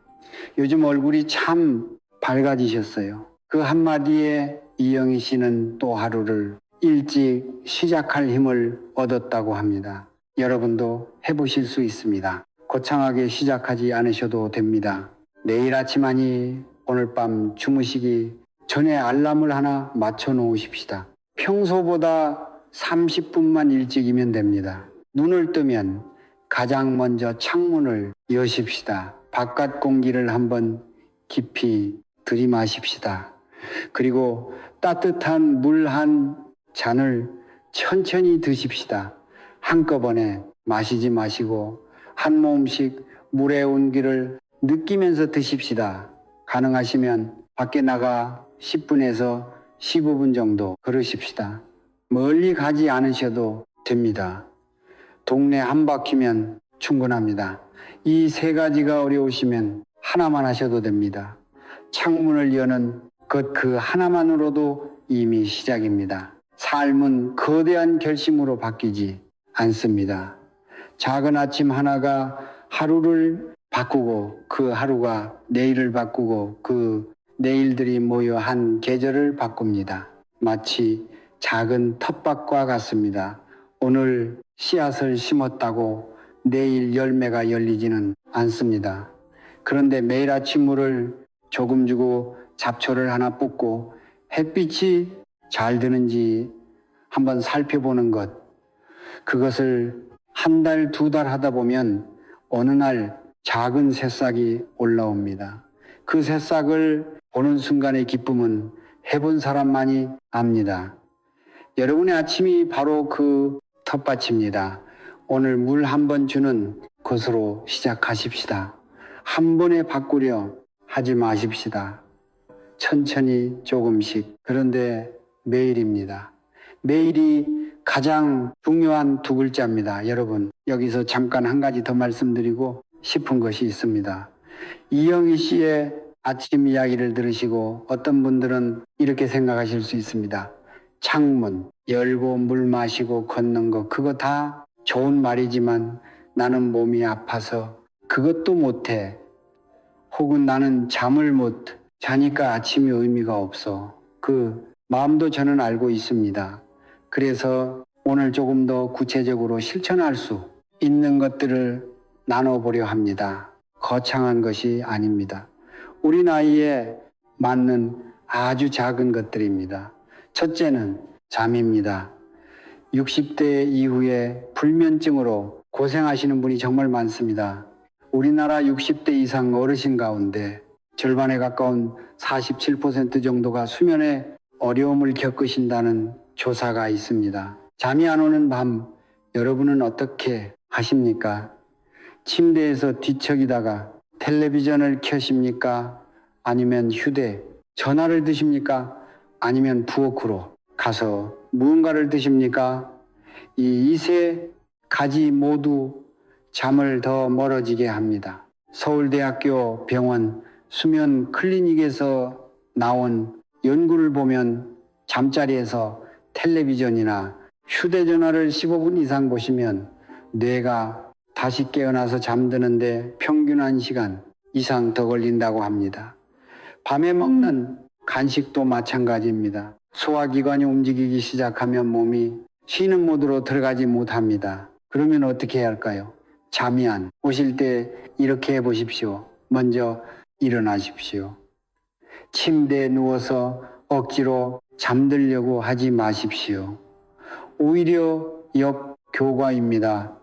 요즘 얼굴이 참 밝아지셨어요. 그 한마디에 이영희 씨는 또 하루를 일찍 시작할 힘을 얻었다고 합니다. 여러분도 해보실 수 있습니다. 거창하게 시작하지 않으셔도 됩니다. 내일 아침 아니 오늘 밤 주무시기 전에 알람을 하나 맞춰 놓으십시다. 평소보다 30분만 일찍이면 됩니다. 눈을 뜨면 가장 먼저 창문을 여십시다. 바깥 공기를 한번 깊이 들이마십시다. 그리고 따뜻한 물 한 잔을 천천히 드십시다. 한꺼번에 마시지 마시고 한 모금씩 물의 온기를 느끼면서 드십시다. 가능하시면 밖에 나가 10분에서 15분 정도 걸으십시다. 멀리 가지 않으셔도 됩니다. 동네 한 바퀴면 충분합니다. 이 세 가지가 어려우시면 하나만 하셔도 됩니다. 창문을 여는 것 그 하나만으로도 이미 시작입니다. 삶은 거대한 결심으로 바뀌지 않습니다. 작은 아침 하나가 하루를 바꾸고 그 하루가 내일을 바꾸고 그 내일들이 모여 한 계절을 바꿉니다. 마치 작은 텃밭과 같습니다. 오늘 씨앗을 심었다고 내일 열매가 열리지는 않습니다. 그런데 매일 아침 물을 조금 주고 잡초를 하나 뽑고 햇빛이 잘 드는지 한번 살펴보는 것, 그것을 한 달, 두 달 하다 보면 어느 날 작은 새싹이 올라옵니다. 그 새싹을 보는 순간의 기쁨은 해본 사람만이 압니다. 여러분의 아침이 바로 그 텃밭입니다. 오늘 물 한 번 주는 것으로 시작하십시다. 한 번에 바꾸려 하지 마십시다. 천천히 조금씩. 그런데 매일입니다. 매일이 가장 중요한 두 글자입니다. 여러분, 여기서 잠깐 한 가지 더 말씀드리고 싶은 것이 있습니다. 이영희 씨의 아침 이야기를 들으시고 어떤 분들은 이렇게 생각하실 수 있습니다. 창문 열고 물 마시고 걷는 거, 그거 다 좋은 말이지만 나는 몸이 아파서 그것도 못해. 혹은 나는 잠을 못 자니까 아침이 의미가 없어. 그 마음도 저는 알고 있습니다. 그래서 오늘 조금 더 구체적으로 실천할 수 있는 것들을 나눠보려 합니다. 거창한 것이 아닙니다. 우리 나이에 맞는 아주 작은 것들입니다. 첫째는 잠입니다. 60대 이후에 불면증으로 고생하시는 분이 정말 많습니다. 우리나라 60대 이상 어르신 가운데 절반에 가까운 47% 정도가 수면에 어려움을 겪으신다는 조사가 있습니다. 잠이 안 오는 밤 여러분은 어떻게 하십니까? 침대에서 뒤척이다가 텔레비전을 켜십니까? 아니면 전화를 드십니까? 아니면 부엌으로 가서 무언가를 드십니까? 이 세 가지 모두 잠을 더 멀어지게 합니다. 서울대학교 병원 수면 클리닉에서 나온 연구를 보면 잠자리에서 텔레비전이나 휴대전화를 15분 이상 보시면 뇌가 다시 깨어나서 잠드는데 평균 1시간 이상 더 걸린다고 합니다. 밤에 먹는 간식도 마찬가지입니다. 소화기관이 움직이기 시작하면 몸이 쉬는 모드로 들어가지 못합니다. 그러면 어떻게 해야 할까요? 잠이 안 오실 때 이렇게 해보십시오. 먼저 일어나십시오. 침대에 누워서 억지로 잠들려고 하지 마십시오. 오히려 역교과입니다.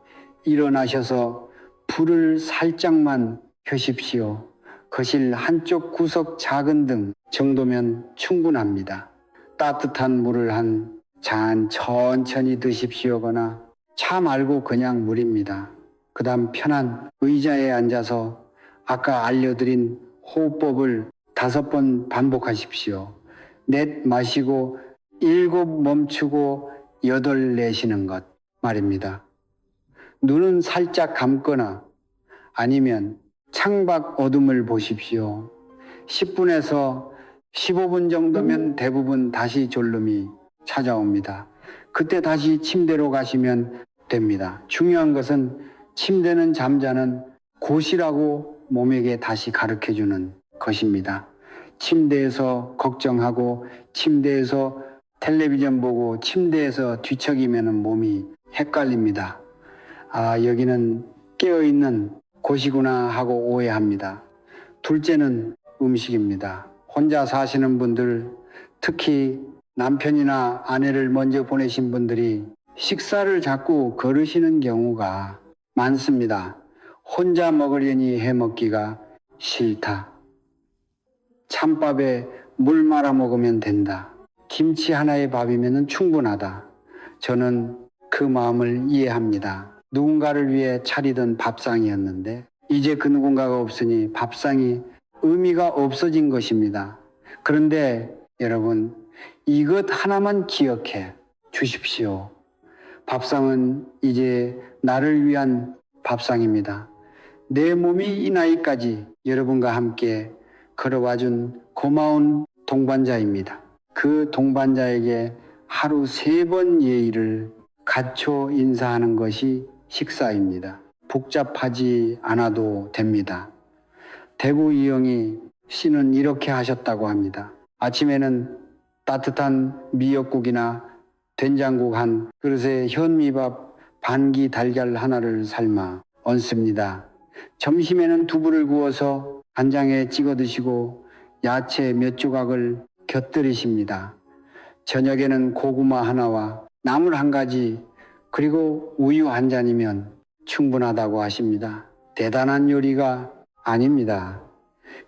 일어나셔서 불을 살짝만 켜십시오. 거실 한쪽 구석 작은 등 정도면 충분합니다. 따뜻한 물을 한 잔 천천히 드십시오거나 차 말고 그냥 물입니다. 그 다음 편한 의자에 앉아서 아까 알려드린 호흡법을 5번 반복하십시오. 넷 마시고 7 멈추고 8 내쉬는 것 말입니다. 눈은 살짝 감거나 아니면 창밖 어둠을 보십시오. 10분에서 15분 정도면 대부분 다시 졸음이 찾아옵니다. 그때 다시 침대로 가시면 됩니다. 중요한 것은 침대는 잠자는 곳이라고 몸에게 다시 가르쳐주는 것입니다. 침대에서 걱정하고 침대에서 텔레비전 보고 침대에서 뒤척이면 몸이 헷갈립니다. 아, 여기는 깨어있는 곳이구나 하고 오해합니다. 둘째는 음식입니다. 혼자 사시는 분들, 특히 남편이나 아내를 먼저 보내신 분들이 식사를 자꾸 거르시는 경우가 많습니다. 혼자 먹으려니 해먹기가 싫다. 찬밥에 물 말아 먹으면 된다. 김치 하나의 밥이면 충분하다. 저는 그 마음을 이해합니다. 누군가를 위해 차리던 밥상이었는데 이제 그 누군가가 없으니 밥상이 의미가 없어진 것입니다. 그런데 여러분, 이것 하나만 기억해 주십시오. 밥상은 이제 나를 위한 밥상입니다. 내 몸이 이 나이까지 여러분과 함께 걸어와준 고마운 동반자입니다. 그 동반자에게 하루 3번 예의를 갖춰 인사하는 것이 식사입니다. 복잡하지 않아도 됩니다. 대구 이영희 씨는 이렇게 하셨다고 합니다. 아침에는 따뜻한 미역국이나 된장국 한 그릇에 현미밥 반기 달걀 하나를 삶아 얹습니다. 점심에는 두부를 구워서 간장에 찍어 드시고 야채 몇 조각을 곁들이십니다. 저녁에는 고구마 하나와 나물 한 가지 그리고 우유 한 잔이면 충분하다고 하십니다. 대단한 요리가 아닙니다.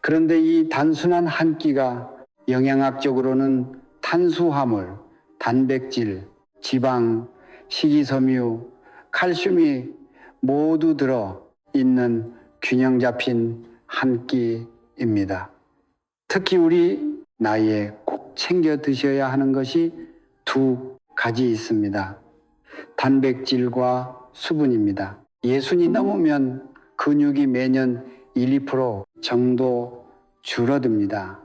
그런데 이 단순한 한 끼가 영양학적으로는 탄수화물, 단백질, 지방, 식이섬유, 칼슘이 모두 들어 있는 균형 잡힌 한 끼입니다. 특히 우리 나이에 꼭 챙겨 드셔야 하는 것이 2가지 있습니다. 단백질과 수분입니다. 60이 넘으면 근육이 매년 1, 2% 정도 줄어듭니다.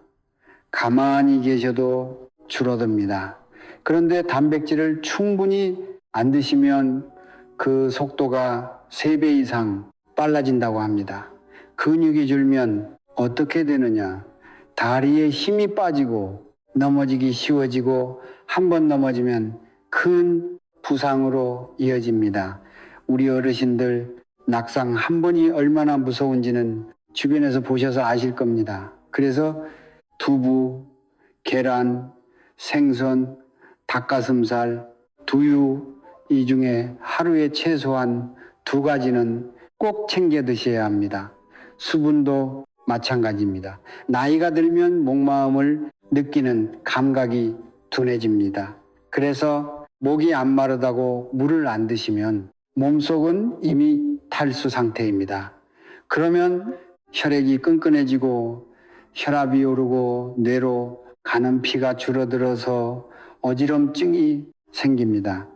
가만히 계셔도 줄어듭니다. 그런데 단백질을 충분히 안 드시면 그 속도가 3배 이상 빨라진다고 합니다. 근육이 줄면 어떻게 되느냐? 다리에 힘이 빠지고 넘어지기 쉬워지고 한 번 넘어지면 큰 부상으로 이어집니다. 우리 어르신들 낙상 한 번이 얼마나 무서운지는 주변에서 보셔서 아실 겁니다. 그래서 두부, 계란, 생선, 닭가슴살, 두유 이 중에 하루에 최소한 2가지는 꼭 챙겨 드셔야 합니다. 수분도 마찬가지입니다. 나이가 들면 목마름을 느끼는 감각이 둔해집니다. 그래서 목이 안 마르다고 물을 안 드시면 몸속은 이미 탈수 상태입니다. 그러면 혈액이 끈끈해지고 혈압이 오르고 뇌로 가는 피가 줄어들어서 어지럼증이 생깁니다.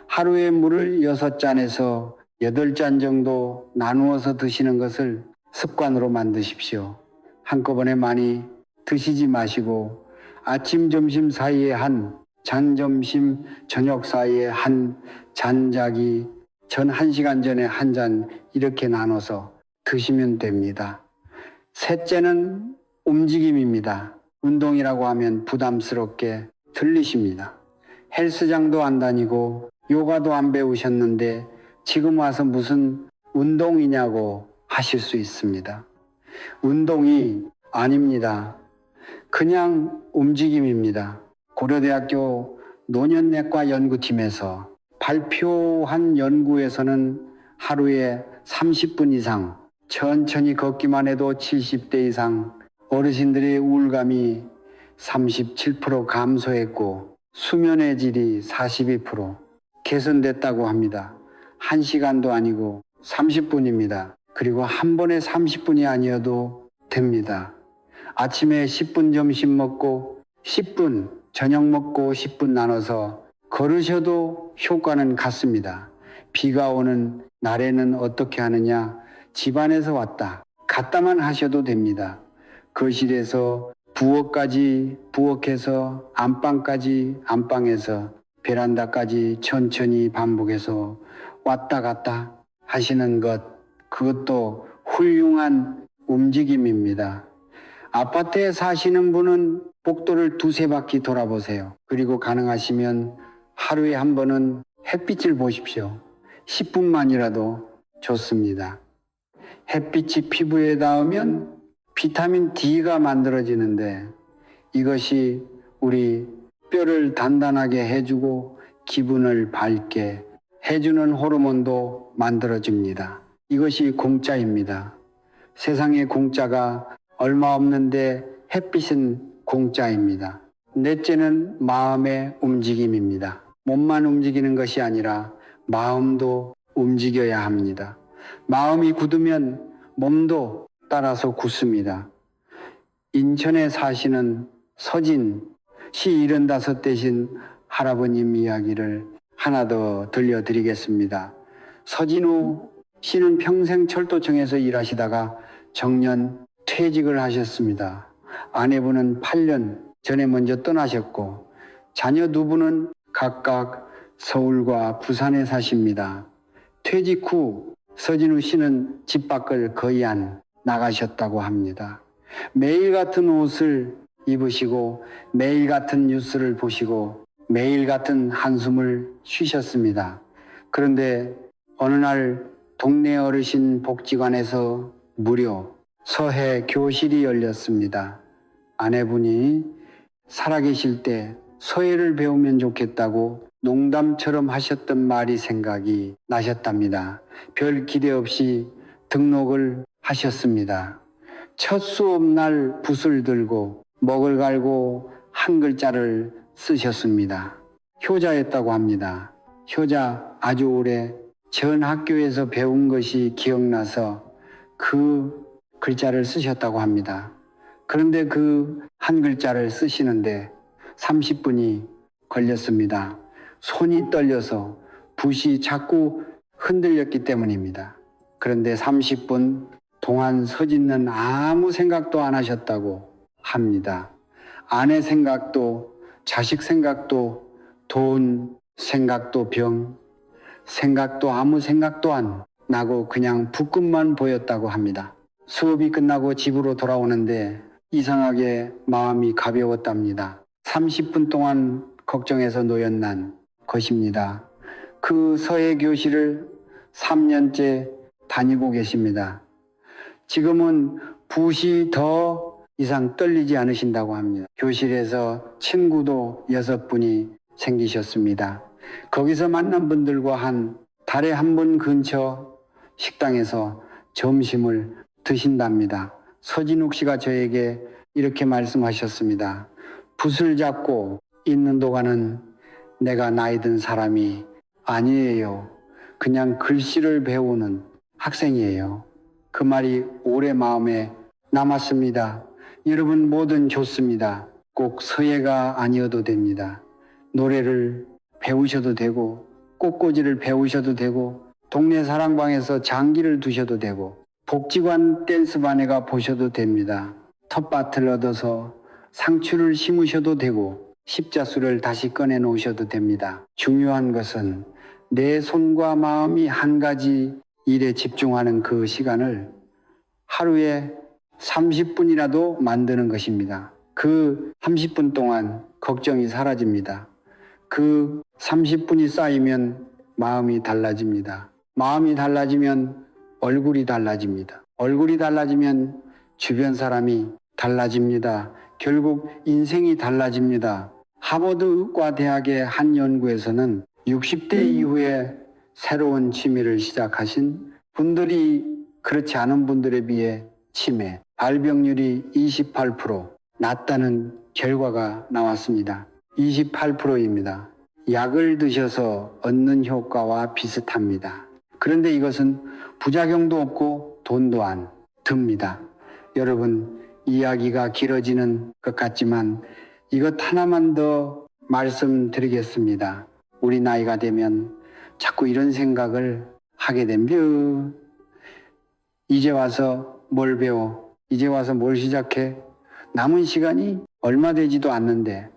하루에 물을 6잔에서 8잔 정도 나누어서 드시는 것을 습관으로 만드십시오. 한꺼번에 많이 드시지 마시고 아침, 점심 사이에 한 잔, 점심, 저녁 사이에 한 잔, 자기 전 1시간 전에 한 잔 이렇게 나눠서 드시면 됩니다. 셋째는 움직임입니다. 운동이라고 하면 부담스럽게 들리십니다. 헬스장도 안 다니고 요가도 안 배우셨는데 지금 와서 무슨 운동이냐고 하실 수 있습니다. 운동이 아닙니다. 그냥 움직임입니다. 고려대학교 노년내과 연구팀에서 발표한 연구에서는 하루에 30분 이상 천천히 걷기만 해도 70대 이상 어르신들의 우울감이 37% 감소했고 수면의 질이 42% 개선됐다고 합니다. 1시간도 아니고 30분입니다. 그리고 한 번에 30분이 아니어도 됩니다. 아침에 10분 점심 먹고 10분 저녁 먹고 10분 나눠서 걸으셔도 효과는 같습니다. 비가 오는 날에는 어떻게 하느냐? 집안에서 왔다 갔다만 하셔도 됩니다. 거실에서 부엌까지 부엌에서 안방까지 안방에서 베란다까지 천천히 반복해서 왔다 갔다 하시는 것, 그것도 훌륭한 움직임입니다. 아파트에 사시는 분은 복도를 2-3바퀴 돌아보세요. 그리고 가능하시면 하루에 한 번은 햇빛을 보십시오. 10분만이라도 좋습니다. 햇빛이 피부에 닿으면 비타민 D가 만들어지는데 이것이 우리 뼈를 단단하게 해주고 기분을 밝게 해주는 호르몬도 만들어집니다. 이것이 공짜입니다. 세상에 공짜가 얼마 없는데 햇빛은 공짜입니다. 넷째는 마음의 움직임입니다. 몸만 움직이는 것이 아니라 마음도 움직여야 합니다. 마음이 굳으면 몸도 따라서 굳습니다. 인천에 사시는 서진 시 75 되신 할아버님 이야기를 하나 더 들려드리겠습니다. 서진우 씨는 평생 철도청에서 일하시다가 정년 퇴직을 하셨습니다. 아내분은 8년 전에 먼저 떠나셨고 자녀 2분은 각각 서울과 부산에 사십니다. 퇴직 후 서진우 씨는 집 밖을 거의 안 나가셨다고 합니다. 매일 같은 옷을 입으시고 매일 같은 뉴스를 보시고 매일 같은 한숨을 쉬셨습니다. 그런데 어느 날 동네 어르신 복지관에서 무료 서해 교실이 열렸습니다. 아내분이 살아계실 때 서해를 배우면 좋겠다고 농담처럼 하셨던 말이 생각이 나셨답니다. 별 기대 없이 등록을 하셨습니다. 첫 수업날 붓을 들고 먹을 갈고 한 글자를 쓰셨습니다. 효자였다고 합니다. 효자 아주 오래 전 학교에서 배운 것이 기억나서 그 글자를 쓰셨다고 합니다. 그런데 그 한 글자를 쓰시는데 30분이 걸렸습니다. 손이 떨려서 붓이 자꾸 흔들렸기 때문입니다. 그런데 30분 동안 서진은 아무 생각도 안 하셨다고 합니다. 아내 생각도 자식 생각도 돈 생각도 병 생각도 아무 생각도 안 나고 그냥 붓끝만 보였다고 합니다. 수업이 끝나고 집으로 돌아오는데 이상하게 마음이 가벼웠답니다. 30분 동안 걱정해서 노연난 것입니다. 그 서예 교실을 3년째 다니고 계십니다. 지금은 붓이 더 이상 떨리지 않으신다고 합니다. 교실에서 친구도 6분이 생기셨습니다. 거기서 만난 분들과 달에 한 번 근처 식당에서 점심을 드신답니다. 서진욱 씨가 저에게 이렇게 말씀하셨습니다. 붓을 잡고 있는 동안은 내가 나이 든 사람이 아니에요. 그냥 글씨를 배우는 학생이에요. 그 말이 오래 마음에 남았습니다. 여러분 뭐든 좋습니다. 꼭 서예가 아니어도 됩니다. 노래를 배우셔도 되고 꽃꽂이를 배우셔도 되고 동네 사랑방에서 장기를 두셔도 되고 복지관 댄스반에 가 보셔도 됩니다. 텃밭을 얻어서 상추를 심으셔도 되고 십자수를 다시 꺼내 놓으셔도 됩니다. 중요한 것은 내 손과 마음이 한 가지 일에 집중하는 그 시간을 하루에 30분이라도 만드는 것입니다. 그 30분 동안 걱정이 사라집니다. 그 30분이 쌓이면 마음이 달라집니다. 마음이 달라지면 얼굴이 달라집니다. 얼굴이 달라지면 주변 사람이 달라집니다. 결국 인생이 달라집니다. 하버드과 대학의 한 연구에서는 60대 이후에 새로운 취미를 시작하신 분들이 그렇지 않은 분들에 비해 치매, 발병률이 28% 낮다는 결과가 나왔습니다. 28%입니다. 약을 드셔서 얻는 효과와 비슷합니다. 그런데 이것은 부작용도 없고 돈도 안 듭니다. 여러분, 이야기가 길어지는 것 같지만 이것 하나만 더 말씀드리겠습니다. 우리 나이가 되면 자꾸 이런 생각을 하게 됩니다. 이제 와서 뭘 배워? 이제 와서 뭘 시작해? 남은 시간이 얼마 되지도 않는데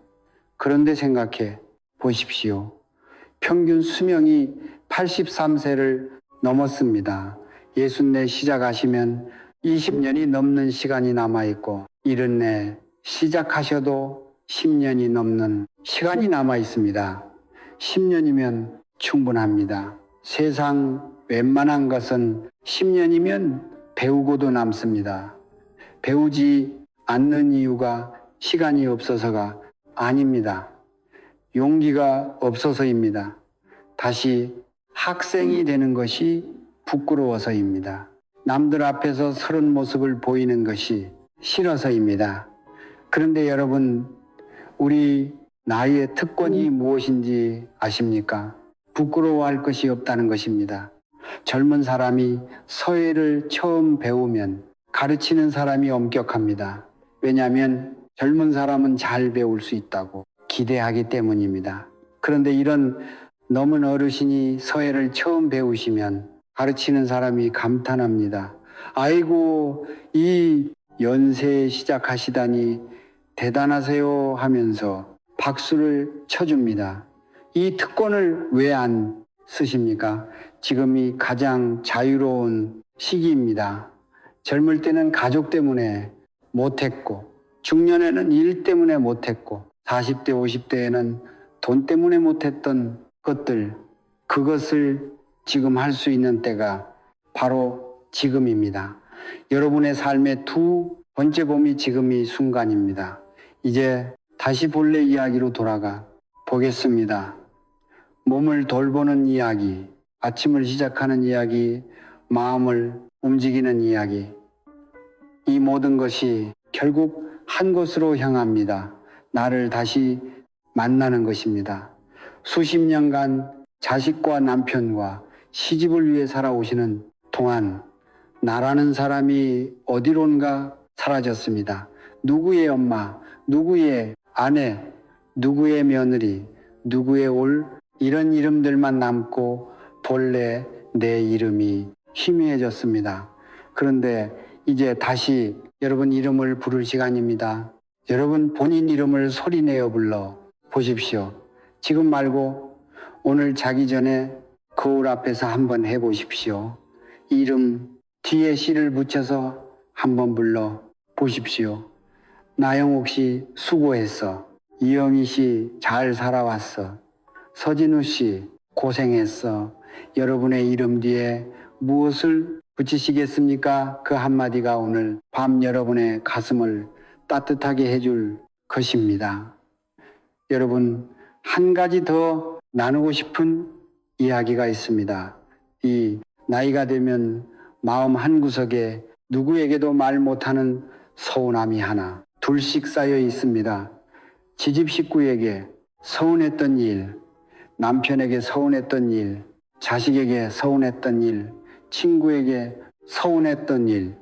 그런데 생각해 보십시오. 평균 수명이 83세를 넘었습니다. 64 시작하시면 20년이 넘는 시간이 남아있고 74 시작하셔도 10년이 넘는 시간이 남아있습니다. 10년이면 충분합니다. 세상 웬만한 것은 10년이면 배우고도 남습니다. 배우지 않는 이유가 시간이 없어서가 아닙니다. 용기가 없어서입니다. 다시 학생이 되는 것이 부끄러워서입니다. 남들 앞에서 서른 모습을 보이는 것이 싫어서입니다. 그런데 여러분, 우리 나의 특권이 무엇인지 아십니까? 부끄러워할 것이 없다는 것입니다. 젊은 사람이 서예를 처음 배우면 가르치는 사람이 엄격합니다. 왜냐하면 젊은 사람은 잘 배울 수 있다고 기대하기 때문입니다. 그런데 이런 넘은 어르신이 서예를 처음 배우시면 가르치는 사람이 감탄합니다. 아이고, 이 연세에 시작하시다니 대단하세요 하면서 박수를 쳐줍니다. 이 특권을 왜 안 쓰십니까? 지금이 가장 자유로운 시기입니다. 젊을 때는 가족 때문에 못했고, 중년에는 일 때문에 못했고, 40대, 50대에는 돈 때문에 못했던 것들, 그것을 지금 할 수 있는 때가 바로 지금입니다. 여러분의 삶의 두 번째 봄이 지금이 순간입니다. 이제 다시 본래 이야기로 돌아가 보겠습니다. 몸을 돌보는 이야기, 아침을 시작하는 이야기, 마음을 움직이는 이야기. 이 모든 것이 결국 한 곳으로 향합니다. 나를 다시 만나는 것입니다. 수십 년간 자식과 남편과 시집을 위해 살아오시는 동안 나라는 사람이 어디론가 사라졌습니다. 누구의 엄마, 누구의 아내, 누구의 며느리, 누구의 올, 이런 이름들만 남고 본래 내 이름이 희미해졌습니다. 그런데 이제 다시 여러분 이름을 부를 시간입니다. 여러분 본인 이름을 소리내어 불러 보십시오. 지금 말고 오늘 자기 전에 거울 앞에서 한번 해보십시오. 이름 뒤에 씨를 붙여서 한번 불러 보십시오. 나영욱 씨 수고했어. 이영희 씨 잘 살아왔어. 서진우 씨 고생했어. 여러분의 이름 뒤에 무엇을 붙이시겠습니까? 그 한마디가 오늘 밤 여러분의 가슴을 따뜻하게 해줄 것입니다. 여러분, 한 가지 더 나누고 싶은 이야기가 있습니다. 이 나이가 되면 마음 한구석에 누구에게도 말 못하는 서운함이 하나, 둘씩 쌓여 있습니다. 지집 식구에게 서운했던 일, 남편에게 서운했던 일, 자식에게 서운했던 일, 친구에게 서운했던 일,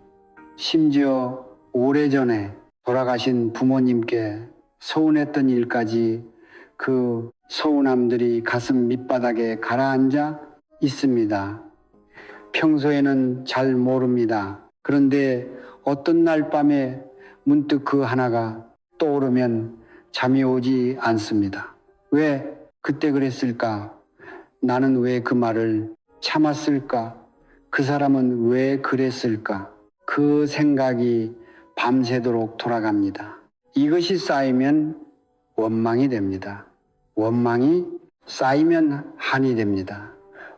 심지어 오래전에 돌아가신 부모님께 서운했던 일까지 그 서운함들이 가슴 밑바닥에 가라앉아 있습니다. 평소에는 잘 모릅니다. 그런데 어떤 날 밤에 문득 그 하나가 떠오르면 잠이 오지 않습니다. 왜 그때 그랬을까? 나는 왜 그 말을 참았을까? 그 사람은 왜 그랬을까? 그 생각이 밤새도록 돌아갑니다. 이것이 쌓이면 원망이 됩니다. 원망이 쌓이면 한이 됩니다.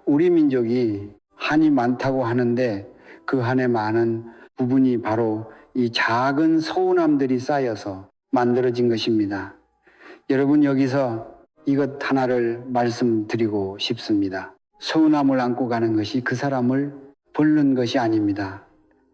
우리 민족이 한이 많다고 하는데 그 한에 많은 부분이 바로 이 작은 서운함들이 쌓여서 만들어진 것입니다. 여러분, 여기서 이것 하나를 말씀드리고 싶습니다. 서운함을 안고 가는 것이 그 사람을 부른 것이 아닙니다.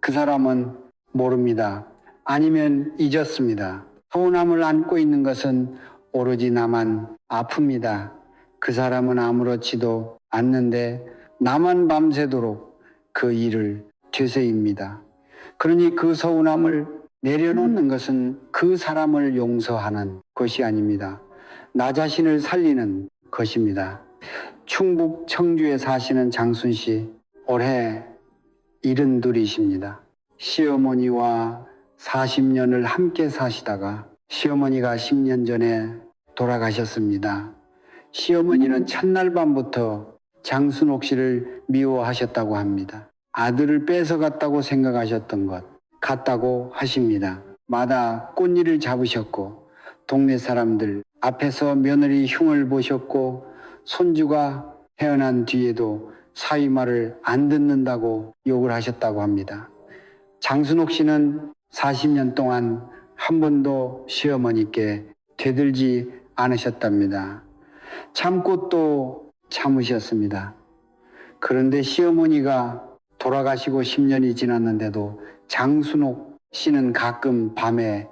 그 사람은 모릅니다. 아니면 잊었습니다. 서운함을 안고 있는 것은 오로지 나만 아픕니다. 그 사람은 아무렇지도 않는데 나만 밤새도록 그 일을 되새입니다. 그러니 그 서운함을 내려놓는 것은 그 사람을 용서하는 것이 아닙니다. 나 자신을 살리는 것입니다. 충북 청주에 사시는 장순 씨, 올해 72이십니다. 시어머니와 40년을 함께 사시다가 시어머니가 10년 전에 돌아가셨습니다. 시어머니는 첫날 밤부터 장순옥 씨를 미워하셨다고 합니다. 아들을 뺏어갔다고 생각하셨던 것 같다고 하십니다. 마다 꽃일을 잡으셨고 동네 사람들 앞에서 며느리 흉을 보셨고 손주가 태어난 뒤에도 사위 말을 안 듣는다고 욕을 하셨다고 합니다. 장순옥 씨는 40년 동안 한 번도 시어머니께 되들지 않으셨답니다. 참고 또 참으셨습니다. 그런데 시어머니가 돌아가시고 10년이 지났는데도 장순옥 씨는 가끔 밤에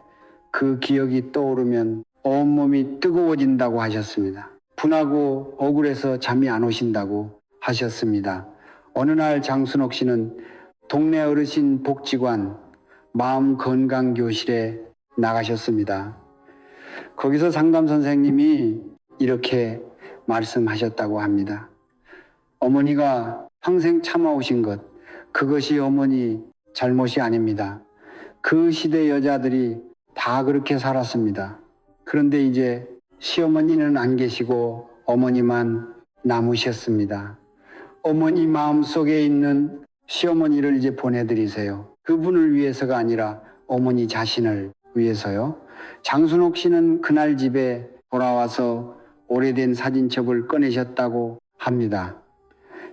그 기억이 떠오르면 온몸이 뜨거워진다고 하셨습니다. 분하고 억울해서 잠이 안 오신다고 하셨습니다. 어느 날 장순옥 씨는 동네 어르신 복지관 마음건강교실에 나가셨습니다. 거기서 상담 선생님이 이렇게 말씀하셨다고 합니다. 어머니가 평생 참아오신 것, 그것이 어머니 잘못이 아닙니다. 그 시대 여자들이 다 그렇게 살았습니다. 그런데 이제 시어머니는 안 계시고 어머니만 남으셨습니다. 어머니 마음속에 있는 시어머니를 이제 보내드리세요. 그분을 위해서가 아니라 어머니 자신을 위해서요. 장순옥 씨는 그날 집에 돌아와서 오래된 사진첩을 꺼내셨다고 합니다.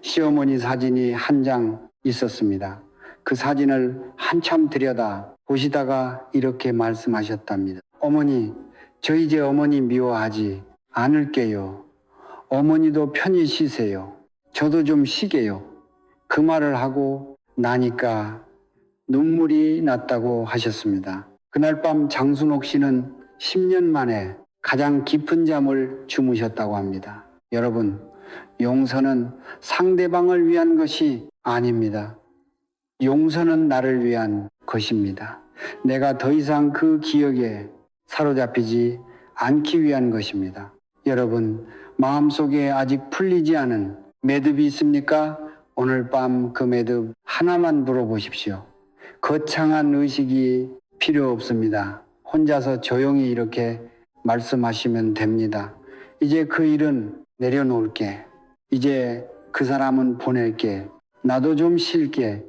시어머니 사진이 한 장 있었습니다. 그 사진을 한참 들여다 보시다가 이렇게 말씀하셨답니다. 어머니, 저 이제 어머니 미워하지 않을게요. 어머니도 편히 쉬세요. 저도 좀 쉬게요. 그 말을 하고 나니까 눈물이 났다고 하셨습니다. 그날 밤 장순옥 씨는 10년 만에 가장 깊은 잠을 주무셨다고 합니다. 여러분, 용서는 상대방을 위한 것이 아닙니다. 용서는 나를 위한 것입니다. 내가 더 이상 그 기억에 사로잡히지 않기 위한 것입니다. 여러분, 마음속에 아직 풀리지 않은 매듭이 있습니까? 오늘 밤 그 매듭 하나만 물어보십시오. 거창한 의식이 필요 없습니다. 혼자서 조용히 이렇게 말씀하시면 됩니다. 이제 그 일은 내려놓을게. 이제 그 사람은 보낼게. 나도 좀 쉴게.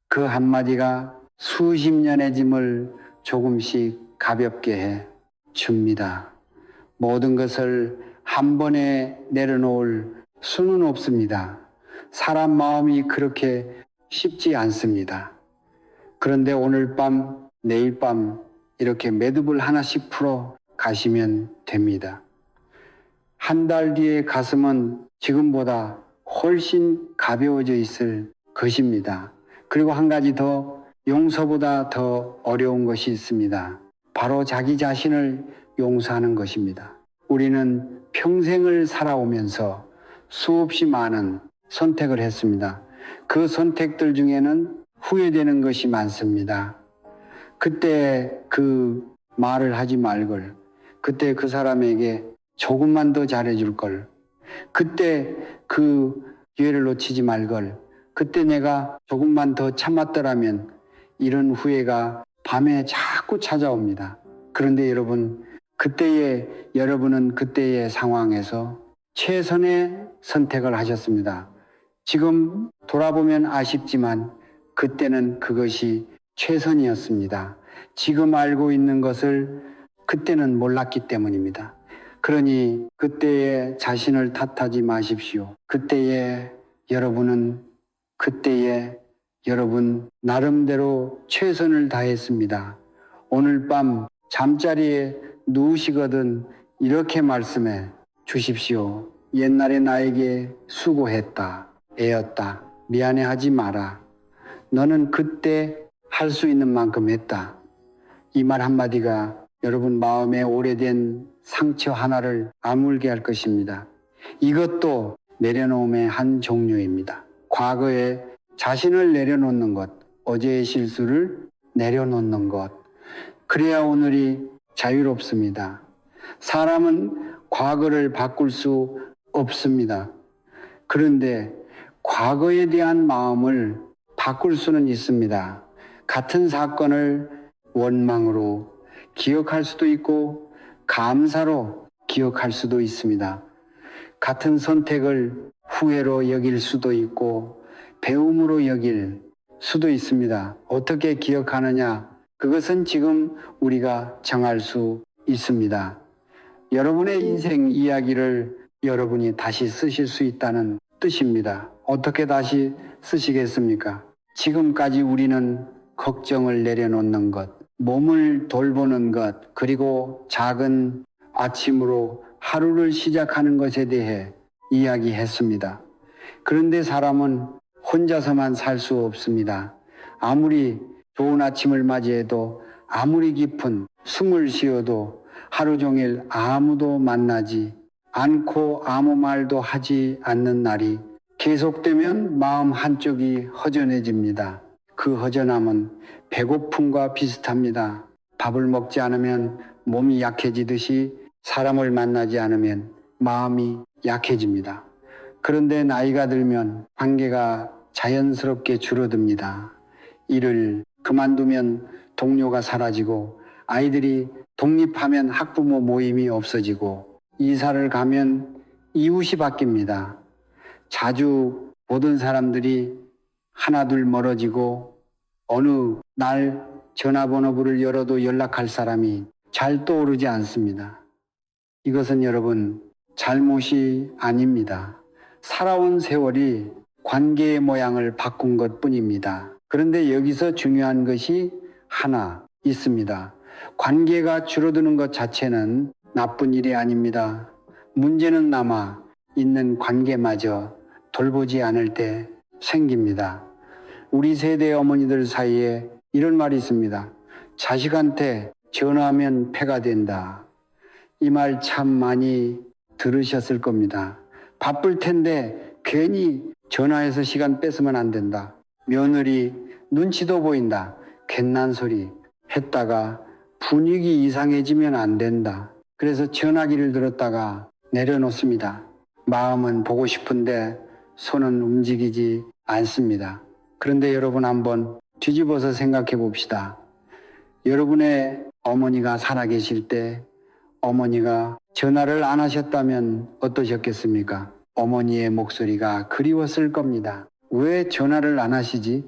그 한마디가 수십 년의 짐을 조금씩 가볍게 해 줍니다. 모든 것을 한 번에 내려놓을 수는 없습니다. 사람 마음이 그렇게 쉽지 않습니다. 그런데 오늘 밤, 내일 밤 이렇게 매듭을 하나씩 풀어 가시면 됩니다. 한 달 뒤에 가슴은 지금보다 훨씬 가벼워져 있을 것입니다. 그리고 한 가지 더, 용서보다 더 어려운 것이 있습니다. 바로 자기 자신을 용서하는 것입니다. 우리는 평생을 살아오면서 수없이 많은 선택을 했습니다. 그 선택들 중에는 후회되는 것이 많습니다. 그때 그 말을 하지 말걸. 그때 그 사람에게 조금만 더 잘해줄 걸. 그때 그 기회를 놓치지 말걸. 그때 내가 조금만 더 참았더라면. 이런 후회가 밤에 자꾸 찾아옵니다. 그런데 여러분, 여러분은 그때의 상황에서 최선의 선택을 하셨습니다. 지금 돌아보면 아쉽지만 그때는 그것이 최선이었습니다. 지금 알고 있는 것을 그때는 몰랐기 때문입니다. 그러니 그때의 자신을 탓하지 마십시오. 그때의 여러분 나름대로 최선을 다했습니다. 오늘 밤 잠자리에 누우시거든 이렇게 말씀해 주십시오. 옛날에 나에게 수고했다, 애였다, 미안해하지 마라. 너는 그때 할 수 있는 만큼 했다. 이 말 한마디가 여러분 마음에 오래된 상처 하나를 아물게 할 것입니다. 이것도 내려놓음의 한 종류입니다. 과거에 자신을 내려놓는 것, 어제의 실수를 내려놓는 것. 그래야 오늘이 자유롭습니다. 사람은 과거를 바꿀 수 없습니다. 그런데 과거에 대한 마음을 바꿀 수는 있습니다. 같은 사건을 원망으로 기억할 수도 있고 감사로 기억할 수도 있습니다. 같은 선택을 후회로 여길 수도 있고 배움으로 여길 수도 있습니다. 어떻게 기억하느냐? 그것은 지금 우리가 정할 수 있습니다. 여러분의 인생 이야기를 여러분이 다시 쓰실 수 있다는 뜻입니다. 어떻게 다시 쓰시겠습니까? 지금까지 우리는 걱정을 내려놓는 것, 몸을 돌보는 것, 그리고 작은 아침으로 하루를 시작하는 것에 대해 이야기했습니다. 그런데 사람은 혼자서만 살 수 없습니다. 아무리 좋은 아침을 맞이해도, 아무리 깊은 숨을 쉬어도, 하루 종일 아무도 만나지 않고 아무 말도 하지 않는 날이 계속되면 마음 한쪽이 허전해집니다. 그 허전함은 배고픔과 비슷합니다. 밥을 먹지 않으면 몸이 약해지듯이 사람을 만나지 않으면 마음이 약해집니다. 그런데 나이가 들면 관계가 자연스럽게 줄어듭니다. 일을 그만두면 동료가 사라지고 아이들이 독립하면 학부모 모임이 없어지고 이사를 가면 이웃이 바뀝니다. 자주 보던 사람들이 하나둘 멀어지고 어느 날 전화번호부를 열어도 연락할 사람이 잘 떠오르지 않습니다. 이것은 여러분 잘못이 아닙니다. 살아온 세월이 관계의 모양을 바꾼 것뿐입니다. 그런데 여기서 중요한 것이 하나 있습니다. 관계가 줄어드는 것 자체는 나쁜 일이 아닙니다. 문제는 남아 있는 관계마저 돌보지 않을 때 생깁니다. 우리 세대 어머니들 사이에 이런 말이 있습니다. 자식한테 전화하면 패가 된다. 이 말 참 많이 들으셨을 겁니다. 바쁠 텐데 괜히 전화해서 시간 뺏으면 안 된다. 며느리 눈치도 보인다. 괜한 소리 했다가 분위기 이상해지면 안 된다. 그래서 전화기를 들었다가 내려놓습니다. 마음은 보고 싶은데 손은 움직이지 않습니다. 그런데 여러분 한번 뒤집어서 생각해 봅시다. 여러분의 어머니가 살아계실 때 어머니가 전화를 안 하셨다면 어떠셨겠습니까? 어머니의 목소리가 그리웠을 겁니다. 왜 전화를 안 하시지?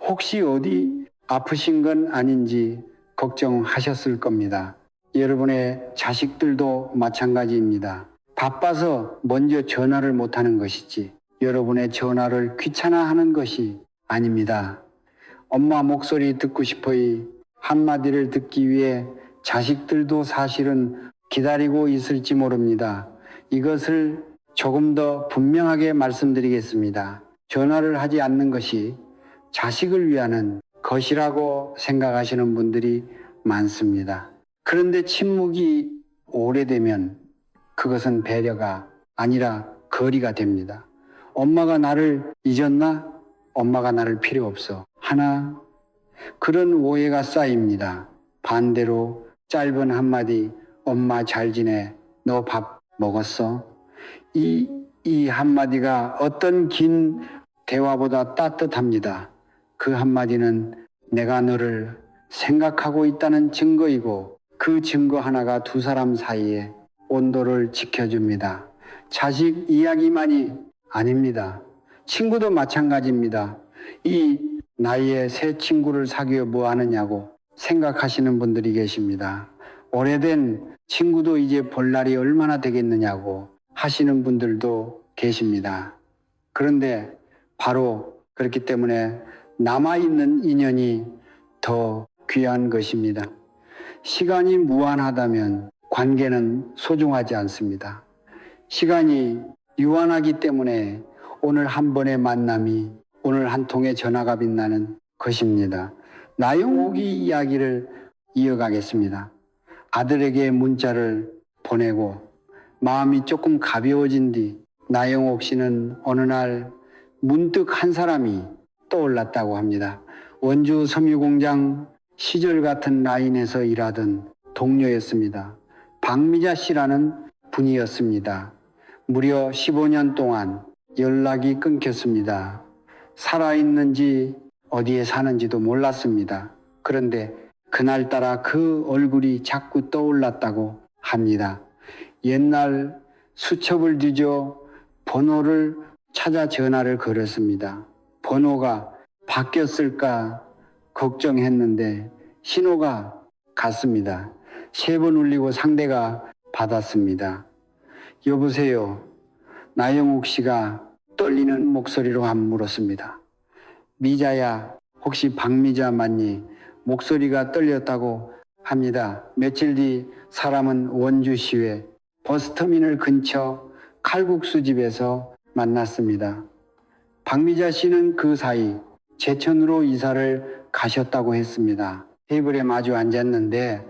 혹시 어디 아프신 건 아닌지 걱정하셨을 겁니다. 여러분의 자식들도 마찬가지입니다. 바빠서 먼저 전화를 못 하는 것이지 여러분의 전화를 귀찮아하는 것이 아닙니다. 엄마 목소리 듣고 싶어이 한마디를 듣기 위해 자식들도 사실은 기다리고 있을지 모릅니다. 이것을 조금 더 분명하게 말씀드리겠습니다. 전화를 하지 않는 것이 자식을 위하는 것이라고 생각하시는 분들이 많습니다. 그런데 침묵이 오래되면 그것은 배려가 아니라 거리가 됩니다. 엄마가 나를 잊었나? 엄마가 나를 필요 없어 하나? 그런 오해가 쌓입니다. 반대로 짧은 한마디 엄마 잘 지내? 너 밥 먹었어? 이 한마디가 어떤 긴 대화보다 따뜻합니다. 그 한마디는 내가 너를 생각하고 있다는 증거이고 그 증거 하나가 두 사람 사이에 온도를 지켜줍니다. 자식 이야기만이 아닙니다. 친구도 마찬가지입니다. 이 나이에 새 친구를 사귀어 뭐 하느냐고 생각하시는 분들이 계십니다. 오래된 친구도 이제 볼 날이 얼마나 되겠느냐고 하시는 분들도 계십니다. 그런데 바로 그렇기 때문에 남아있는 인연이 더 귀한 것입니다. 시간이 무한하다면 관계는 소중하지 않습니다. 시간이 유한하기 때문에 오늘 한 번의 만남이 오늘 한 통의 전화가 빛나는 것입니다. 나영옥이 이야기를 이어가겠습니다. 아들에게 문자를 보내고 마음이 조금 가벼워진 뒤 나영옥 씨는 어느 날 문득 한 사람이 떠올랐다고 합니다. 원주 섬유공장 시절 같은 라인에서 일하던 동료였습니다. 박미자 씨라는 분이었습니다. 무려 15년 동안 연락이 끊겼습니다. 살아있는지 어디에 사는지도 몰랐습니다. 그런데 그날따라 그 얼굴이 자꾸 떠올랐다고 합니다. 옛날 수첩을 뒤져 번호를 찾아 전화를 걸었습니다. 번호가 바뀌었을까 걱정했는데 신호가 갔습니다. 3번 울리고 상대가 받았습니다. 여보세요. 나영욱 씨가 떨리는 목소리로 물었습니다. 미자야, 혹시 박미자 맞니? 목소리가 떨렸다고 합니다. 며칠 뒤 사람은 원주시외 버스터미널 근처 칼국수집에서 만났습니다. 박미자 씨는 그 사이 제천으로 이사를 가셨다고 했습니다. 테이블에 마주 앉았는데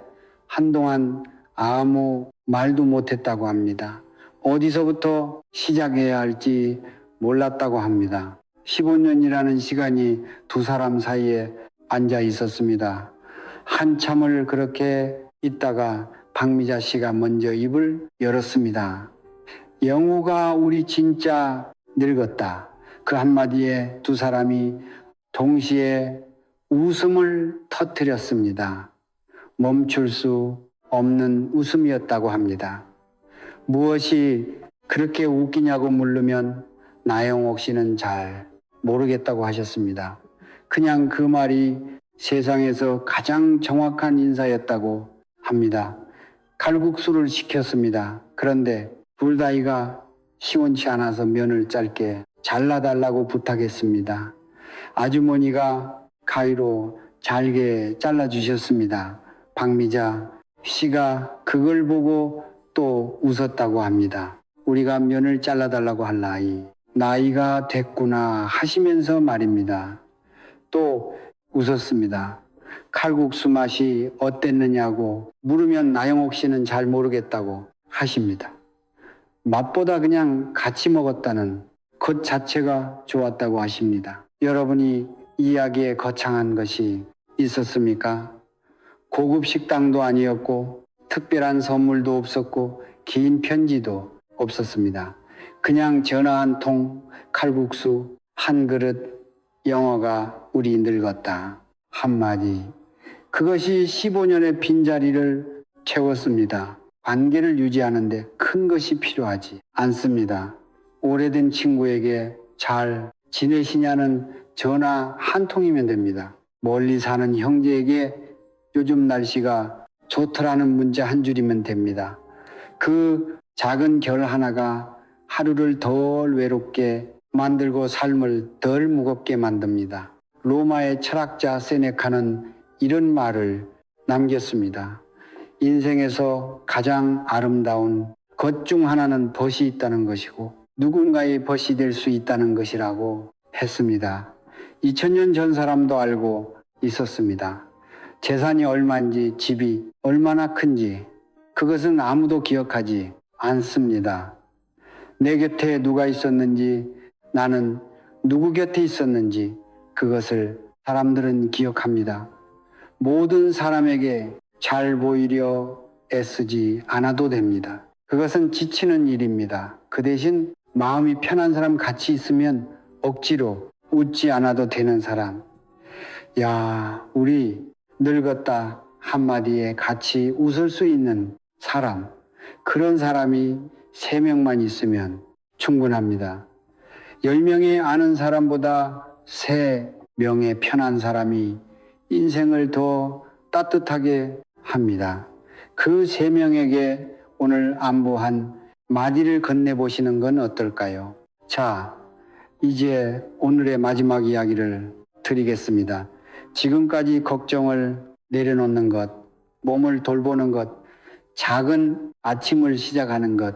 한동안 아무 말도 못했다고 합니다. 어디서부터 시작해야 할지 몰랐다고 합니다. 15년이라는 시간이 두 사람 사이에 앉아 있었습니다. 한참을 그렇게 있다가 박미자 씨가 먼저 입을 열었습니다. 영우가 우리 진짜 늙었다. 그 한마디에 두 사람이 동시에 웃음을 터뜨렸습니다. 멈출 수 없는 웃음이었다고 합니다. 무엇이 그렇게 웃기냐고 물으면 나영옥 씨는 잘 모르겠다고 하셨습니다. 그냥 그 말이 세상에서 가장 정확한 인사였다고 합니다. 칼국수를 시켰습니다. 그런데 불다이가 시원치 않아서 면을 짧게 잘라달라고 부탁했습니다. 아주머니가 가위로 잘게 잘라주셨습니다. 박미자 씨가 그걸 보고 또 웃었다고 합니다. 우리가 면을 잘라달라고 할 나이가 됐구나 하시면서 말입니다. 또 웃었습니다. 칼국수 맛이 어땠느냐고 물으면 나영옥 씨는 잘 모르겠다고 하십니다. 맛보다 그냥 같이 먹었다는 것 자체가 좋았다고 하십니다. 여러분이 이야기에 거창한 것이 있었습니까? 고급 식당도 아니었고 특별한 선물도 없었고 긴 편지도 없었습니다. 그냥 전화 한 통, 칼국수 한 그릇, 영어가 우리 늙었다 한마디. 그것이 15년의 빈자리를 채웠습니다. 관계를 유지하는데 큰 것이 필요하지 않습니다. 오래된 친구에게 잘 지내시냐는 전화 한 통이면 됩니다. 멀리 사는 형제에게 요즘 날씨가 좋더라는 문자 한 줄이면 됩니다. 그 작은 결 하나가 하루를 덜 외롭게 만들고 삶을 덜 무겁게 만듭니다. 로마의 철학자 세네카는 이런 말을 남겼습니다. 인생에서 가장 아름다운 것 중 하나는 벗이 있다는 것이고 누군가의 벗이 될 수 있다는 것이라고 했습니다. 2000년 전 사람도 알고 있었습니다. 재산이 얼마인지, 집이 얼마나 큰지 그것은 아무도 기억하지 않습니다. 내 곁에 누가 있었는지, 나는 누구 곁에 있었는지 그것을 사람들은 기억합니다. 모든 사람에게 잘 보이려 애쓰지 않아도 됩니다. 그것은 지치는 일입니다. 그 대신 마음이 편한 사람 같이 있으면 억지로 웃지 않아도 되는 사람. 야, 우리 늙었다 한마디에 같이 웃을 수 있는 사람. 그런 사람이 3명만 있으면 충분합니다. 10명의 아는 사람보다 3명의 편한 사람이 인생을 더 따뜻하게 합니다. 그 3명에게 오늘 안부한 마디를 건네보시는 건 어떨까요? 자, 이제 오늘의 마지막 이야기를 드리겠습니다. 지금까지 걱정을 내려놓는 것, 몸을 돌보는 것, 작은 아침을 시작하는 것,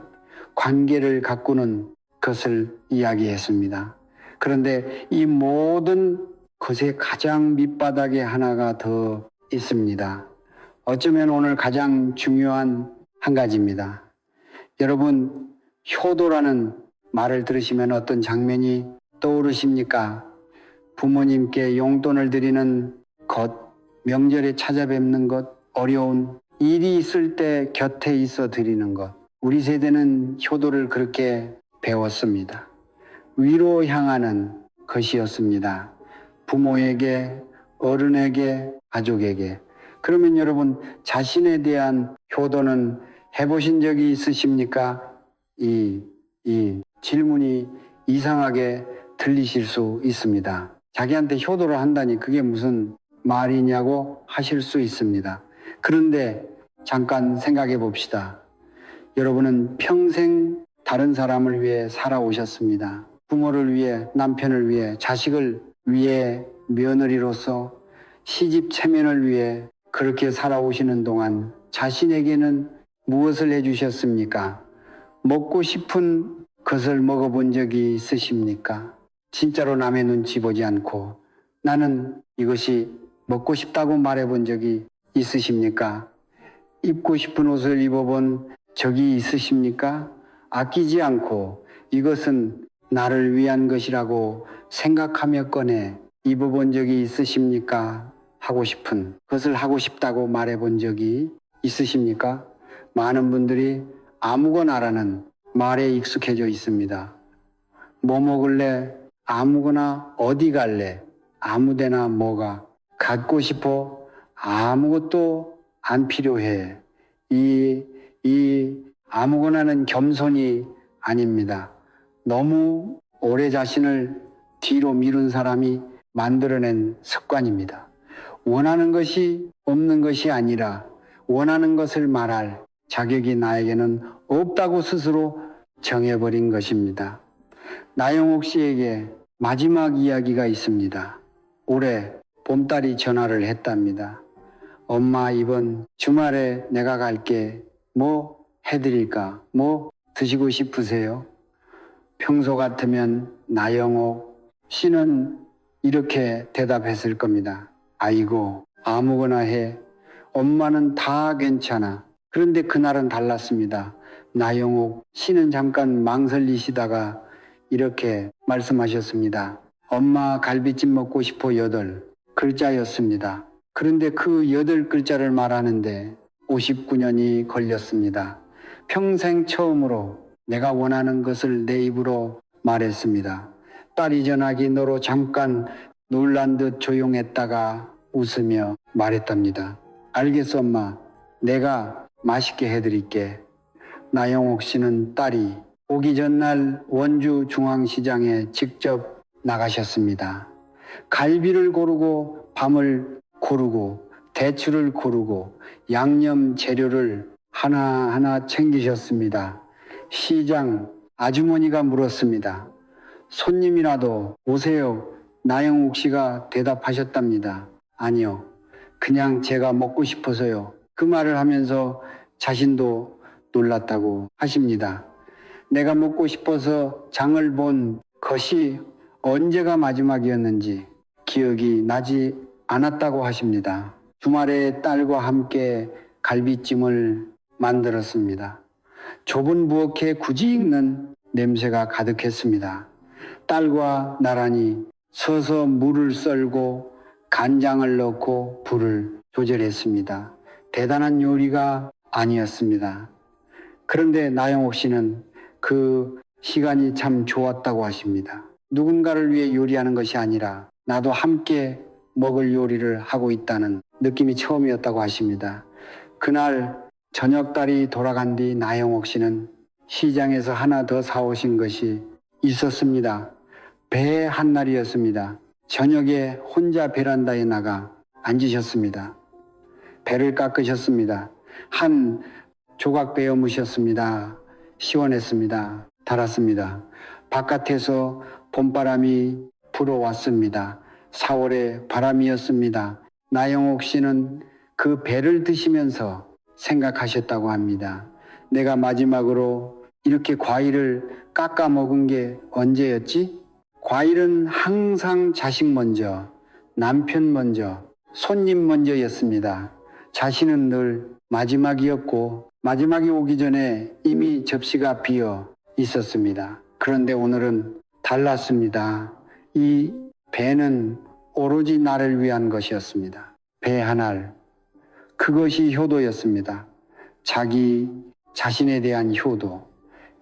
관계를 가꾸는 것을 이야기했습니다. 그런데 이 모든 것의 가장 밑바닥에 하나가 더 있습니다. 어쩌면 오늘 가장 중요한 한 가지입니다. 여러분, 효도라는 말을 들으시면 어떤 장면이 떠오르십니까? 부모님께 용돈을 드리는 것, 명절에 찾아뵙는 것, 어려운 일이 있을 때 곁에 있어 드리는 것. 우리 세대는 효도를 그렇게 배웠습니다. 위로 향하는 것이었습니다. 부모에게, 어른에게, 가족에게. 그러면 여러분, 자신에 대한 효도는 해보신 적이 있으십니까? 이 질문이 이상하게 들리실 수 있습니다. 자기한테 효도를 한다니 그게 무슨 말이냐고 하실 수 있습니다. 그런데 잠깐 생각해 봅시다. 여러분은 평생 다른 사람을 위해 살아오셨습니다. 부모를 위해, 남편을 위해, 자식을 위해, 며느리로서 시집 체면을 위해 그렇게 살아오시는 동안 자신에게는 무엇을 해주셨습니까? 먹고 싶은 것을 먹어본 적이 있으십니까? 진짜로 남의 눈치 보지 않고 나는 이것이 먹고 싶다고 말해본 적이 있으십니까? 입고 싶은 옷을 입어본 적이 있으십니까? 아끼지 않고 이것은 나를 위한 것이라고 생각하며 꺼내 입어본 적이 있으십니까? 하고 싶은 것을 하고 싶다고 말해본 적이 있으십니까? 많은 분들이 아무거나라는 말에 익숙해져 있습니다. 뭐 먹을래? 아무거나. 어디 갈래? 아무데나. 뭐가 갖고 싶어? 아무것도 안 필요해. 이 아무거나는 겸손이 아닙니다. 너무 오래 자신을 뒤로 미룬 사람이 만들어낸 습관입니다. 원하는 것이 없는 것이 아니라 원하는 것을 말할 자격이 나에게는 없다고 스스로 정해버린 것입니다. 나영옥 씨에게 마지막 이야기가 있습니다. 올해 봄딸이 전화를 했답니다. 엄마, 이번 주말에 내가 갈게. 뭐 해드릴까? 뭐 드시고 싶으세요? 평소 같으면 나영옥 씨는 이렇게 대답했을 겁니다. 아이고, 아무거나 해. 엄마는 다 괜찮아. 그런데 그날은 달랐습니다. 나영옥 씨는 잠깐 망설이시다가 이렇게 말씀하셨습니다. 엄마, 갈비찜 먹고 싶어. 8글자였습니다. 그런데 그 8글자를 말하는데 59년이 걸렸습니다. 평생 처음으로 내가 원하는 것을 내 입으로 말했습니다. 딸이 전화기 너로 잠깐 놀란 듯 조용했다가 웃으며 말했답니다. 알겠어, 엄마. 내가 맛있게 해드릴게. 나영옥 씨는 딸이 오기 전날 원주 중앙시장에 직접 나가셨습니다. 갈비를 고르고 밤을 고르고 대추를 고르고 양념 재료를 하나하나 챙기셨습니다. 시장 아주머니가 물었습니다. 손님이라도 오세요. 나영옥 씨가 대답하셨답니다. 아니요. 그냥 제가 먹고 싶어서요. 그 말을 하면서 자신도 놀랐다고 하십니다. 내가 먹고 싶어서 장을 본 것이 언제가 마지막이었는지 기억이 나지 않았다고 하십니다. 주말에 딸과 함께 갈비찜을 만들었습니다. 좁은 부엌에 굳이 익는 냄새가 가득했습니다. 딸과 나란히 서서 물을 썰고 간장을 넣고 불을 조절했습니다. 대단한 요리가 아니었습니다. 그런데 나영옥 씨는 그 시간이 참 좋았다고 하십니다. 누군가를 위해 요리하는 것이 아니라 나도 함께 먹을 요리를 하고 있다는 느낌이 처음이었다고 하십니다. 그날 저녁 딸이 돌아간 뒤 나영옥 씨는 시장에서 하나 더 사오신 것이 있었습니다. 배 한 날이었습니다. 저녁에 혼자 베란다에 나가 앉으셨습니다. 배를 깎으셨습니다. 한 조각 베어 무셨습니다. 시원했습니다. 달았습니다. 바깥에서 봄바람이 불어왔습니다. 4월의 바람이었습니다. 나영옥 씨는 그 배를 드시면서 생각하셨다고 합니다. 내가 마지막으로 이렇게 과일을 깎아 먹은 게 언제였지? 과일은 항상 자식 먼저, 남편 먼저, 손님 먼저였습니다. 자신은 늘 마지막이었고 마지막이 오기 전에 이미 접시가 비어 있었습니다. 그런데 오늘은 달랐습니다. 이 배는 오로지 나를 위한 것이었습니다. 배 한 알, 그것이 효도였습니다. 자기 자신에 대한 효도.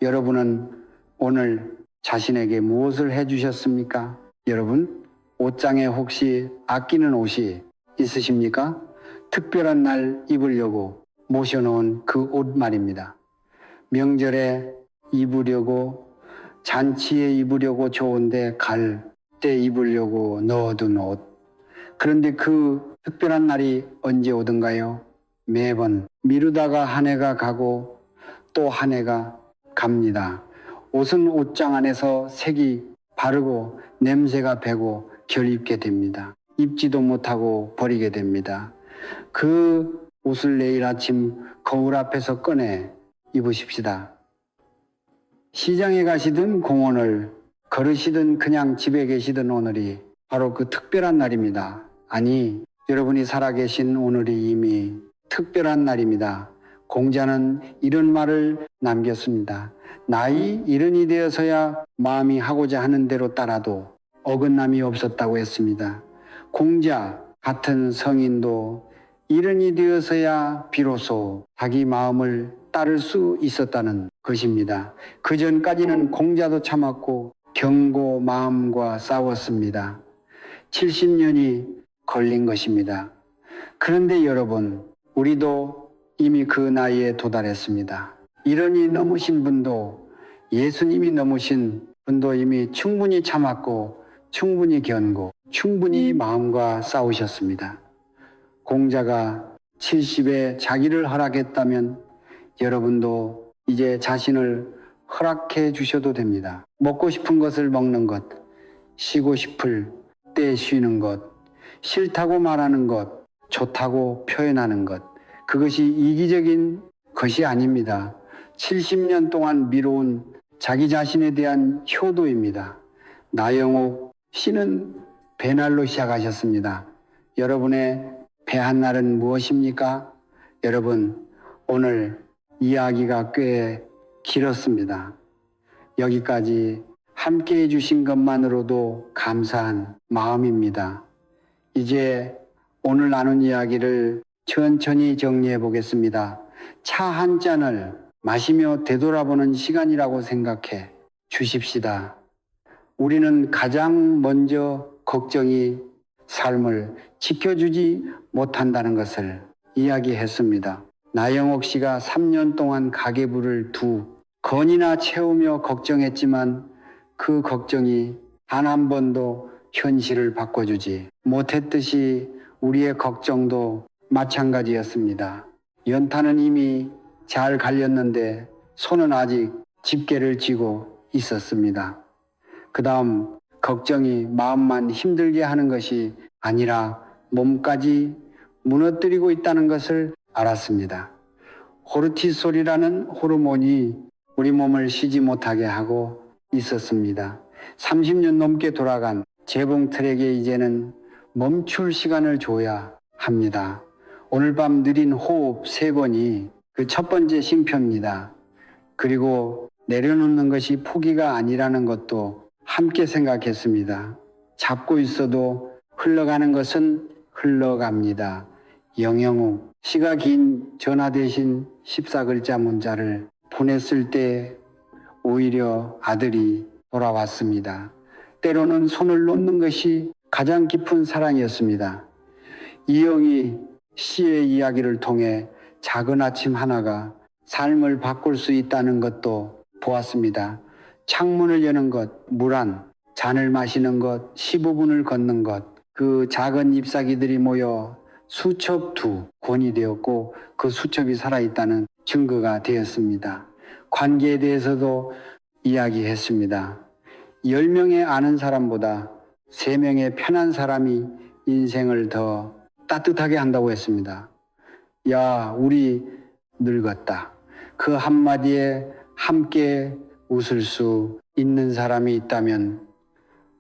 여러분은 오늘 자신에게 무엇을 해주셨습니까? 여러분, 옷장에 혹시 아끼는 옷이 있으십니까? 특별한 날 입으려고 모셔놓은 그 옷 말입니다. 명절에 입으려고, 잔치에 입으려고 좋은데 갈 때 입으려고 넣어둔 옷. 그런데 그 특별한 날이 언제 오던가요? 매번 미루다가 한 해가 가고 또 한 해가 갑니다. 옷은 옷장 안에서 색이 바르고 냄새가 배고 결입게 됩니다. 입지도 못하고 버리게 됩니다. 그 옷을 내일 아침 거울 앞에서 꺼내 입으십시다. 시장에 가시든 공원을 걸으시든 그냥 집에 계시든 오늘이 바로 그 특별한 날입니다. 아니, 여러분이 살아계신 오늘이 이미 특별한 날입니다. 공자는 이런 말을 남겼습니다. 나이 이른이 되어서야 마음이 하고자 하는 대로 따라도 어긋남이 없었다고 했습니다. 공자 같은 성인도 이른이 되어서야 비로소 자기 마음을 따를 수 있었다는 것입니다. 그 전까지는 공자도 참았고 경고 마음과 싸웠습니다. 70년이 걸린 것입니다. 그런데 여러분, 우리도 이미 그 나이에 도달했습니다. 이른이 넘으신 분도, 예수님이 넘으신 분도 이미 충분히 참았고 충분히 견고, 충분히 마음과 싸우셨습니다. 공자가 70에 자기를 허락했다면 여러분도 이제 자신을 허락해 주셔도 됩니다. 먹고 싶은 것을 먹는 것, 쉬고 싶을 때 쉬는 것, 싫다고 말하는 것, 좋다고 표현하는 것, 그것이 이기적인 것이 아닙니다. 70년 동안 미뤄온 자기 자신에 대한 효도입니다. 나영옥 씨는 배날로 시작하셨습니다. 여러분의 배 한 날은 무엇입니까? 여러분, 오늘 이야기가 꽤 길었습니다. 여기까지 함께 해주신 것만으로도 감사한 마음입니다. 이제 오늘 나눈 이야기를 천천히 정리해 보겠습니다. 차 한 잔을 마시며 되돌아보는 시간이라고 생각해 주십시다. 우리는 가장 먼저 걱정이 삶을 지켜주지 못한다는 것을 이야기했습니다. 나영옥 씨가 3년 동안 가계부를 2건이나 채우며 걱정했지만 그 걱정이 단 한 번도 현실을 바꿔주지 못했듯이 우리의 걱정도 마찬가지였습니다. 연탄은 이미 잘 갈렸는데 손은 아직 집게를 쥐고 있었습니다. 그 다음 걱정이 마음만 힘들게 하는 것이 아니라 몸까지 무너뜨리고 있다는 것을 알았습니다. 코르티솔이라는 호르몬이 우리 몸을 쉬지 못하게 하고 있었습니다. 30년 넘게 돌아간 재봉 트랙에 이제는 멈출 시간을 줘야 합니다. 오늘 밤 느린 호흡 3번이 그 첫 번째 쉼표입니다. 그리고 내려놓는 것이 포기가 아니라는 것도 함께 생각했습니다. 잡고 있어도 흘러가는 것은 흘러갑니다. 영영욱 시가 긴 전화 대신 14글자 문자를 보냈을 때 오히려 아들이 돌아왔습니다. 때로는 손을 놓는 것이 가장 깊은 사랑이었습니다. 이영희 씨의 이야기를 통해 작은 아침 하나가 삶을 바꿀 수 있다는 것도 보았습니다. 창문을 여는 것, 물 한 잔을 마시는 것, 15분을 걷는 것, 그 작은 잎사귀들이 모여 수첩 2권이 되었고 그 수첩이 살아있다는 증거가 되었습니다. 관계에 대해서도 이야기했습니다. 10명의 아는 사람보다 3명의 편한 사람이 인생을 더 따뜻하게 한다고 했습니다. 야, 우리 늙었다. 그 한마디에 함께 웃을 수 있는 사람이 있다면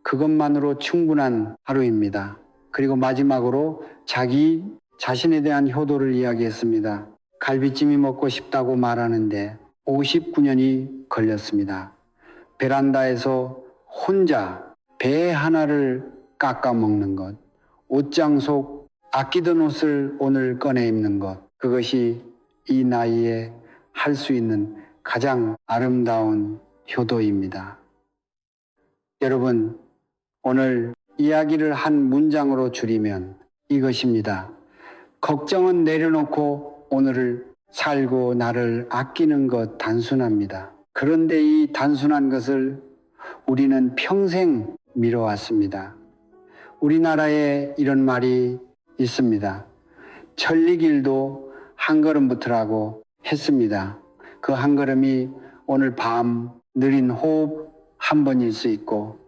그것만으로 충분한 하루입니다. 그리고 마지막으로 자기 자신에 대한 효도를 이야기했습니다. 갈비찜이 먹고 싶다고 말하는데 59년이 걸렸습니다. 베란다에서 혼자 배 하나를 깎아 먹는 것, 옷장 속 아끼던 옷을 오늘 꺼내 입는 것, 그것이 이 나이에 할 수 있는 가장 아름다운 효도입니다. 여러분, 오늘 이야기를 한 문장으로 줄이면 이것입니다. 걱정은 내려놓고 오늘을 살고 나를 아끼는 것 단순합니다. 그런데 이 단순한 것을 우리는 평생 미뤄왔습니다. 우리나라에 이런 말이 있습니다. 천리길도 한 걸음부터라고 했습니다. 그 한 걸음이 오늘 밤 느린 호흡 한 번일 수 있고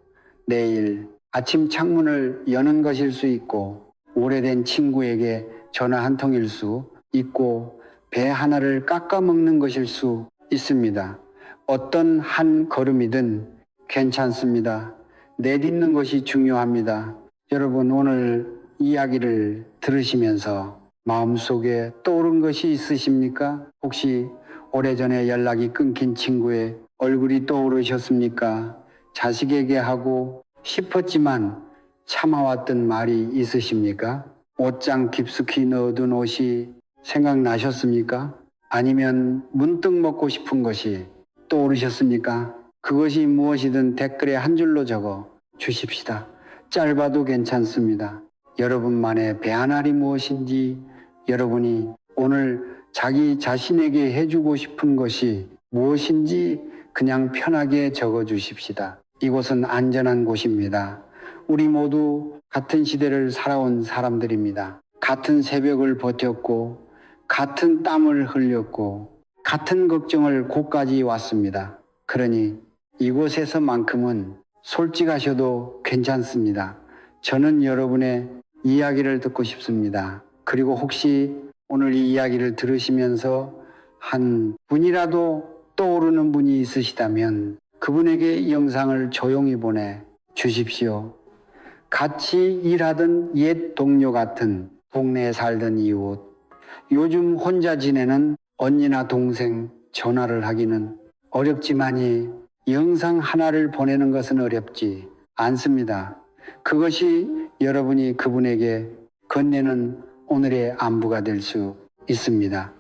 내일 아침 창문을 여는 것일 수 있고 오래된 친구에게 전화 한 통일 수 있고 배 하나를 깎아 먹는 것일 수 있습니다. 어떤 한 걸음이든 괜찮습니다. 내딛는 것이 중요합니다. 여러분, 오늘 이야기를 들으시면서 마음속에 떠오른 것이 있으십니까? 혹시 오래전에 연락이 끊긴 친구의 얼굴이 떠오르셨습니까? 자식에게 하고 싶었지만 참아왔던 말이 있으십니까? 옷장 깊숙이 넣어둔 옷이 생각나셨습니까? 아니면 문득 먹고 싶은 것이 떠오르셨습니까? 그것이 무엇이든 댓글에 한 줄로 적어 주십시다. 짧아도 괜찮습니다. 여러분만의 배안알이 무엇인지, 여러분이 오늘 자기 자신에게 해주고 싶은 것이 무엇인지 그냥 편하게 적어 주십시다. 이곳은 안전한 곳입니다. 우리 모두 같은 시대를 살아온 사람들입니다. 같은 새벽을 버텼고, 같은 땀을 흘렸고, 같은 걱정을 곳까지 왔습니다. 그러니 이곳에서만큼은 솔직하셔도 괜찮습니다. 저는 여러분의 이야기를 듣고 싶습니다. 그리고 혹시 오늘 이 이야기를 들으시면서 한 분이라도 떠오르는 분이 있으시다면 그분에게 이 영상을 조용히 보내 주십시오. 같이 일하던 옛 동료 같은 동네에 살던 이웃, 요즘 혼자 지내는 언니나 동생 전화를 하기는 어렵지만이 영상 하나를 보내는 것은 어렵지 않습니다. 그것이 여러분이 그분에게 건네는 오늘의 안부가 될 수 있습니다.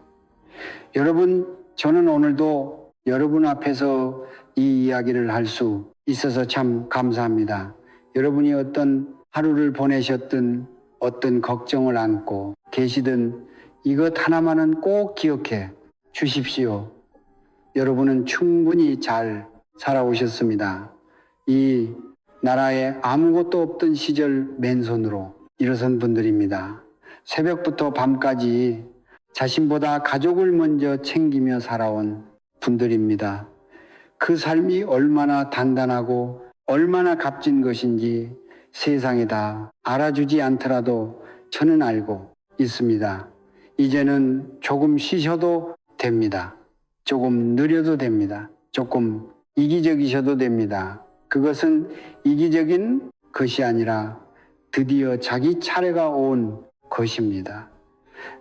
여러분, 저는 오늘도 여러분 앞에서 이 이야기를 할 수 있어서 참 감사합니다. 여러분이 어떤 하루를 보내셨든 어떤 걱정을 안고 계시든 이것 하나만은 꼭 기억해 주십시오. 여러분은 충분히 잘 살아오셨습니다. 이 나라에 아무것도 없던 시절 맨손으로 일어선 분들입니다. 새벽부터 밤까지 자신보다 가족을 먼저 챙기며 살아온 분들입니다. 그 삶이 얼마나 단단하고 얼마나 값진 것인지 세상에 다 알아주지 않더라도 저는 알고 있습니다. 이제는 조금 쉬셔도 됩니다. 조금 느려도 됩니다. 조금 이기적이셔도 됩니다. 그것은 이기적인 것이 아니라 드디어 자기 차례가 온 것입니다.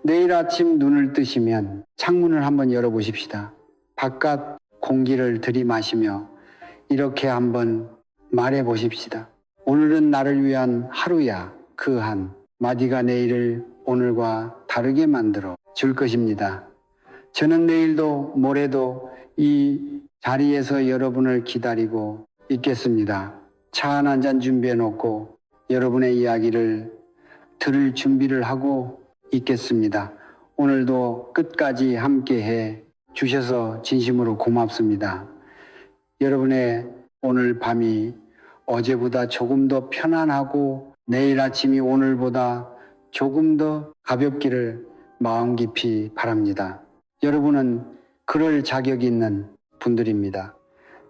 내일 아침 눈을 뜨시면 창문을 한번 열어보십시다. 바깥 공기를 들이마시며 이렇게 한번 말해보십시다. 오늘은 나를 위한 하루야. 그 한 마디가 내일을 오늘과 다르게 만들어 줄 것입니다. 저는 내일도 모레도 이 자리에서 여러분을 기다리고 있겠습니다. 차 한 잔 준비해 놓고 여러분의 이야기를 들을 준비를 하고 있겠습니다. 오늘도 끝까지 함께 해 주셔서 진심으로 고맙습니다. 여러분의 오늘 밤이 어제보다 조금 더 편안하고 내일 아침이 오늘보다 조금 더 가볍기를 마음 깊이 바랍니다. 여러분은 그럴 자격이 있는 분들입니다.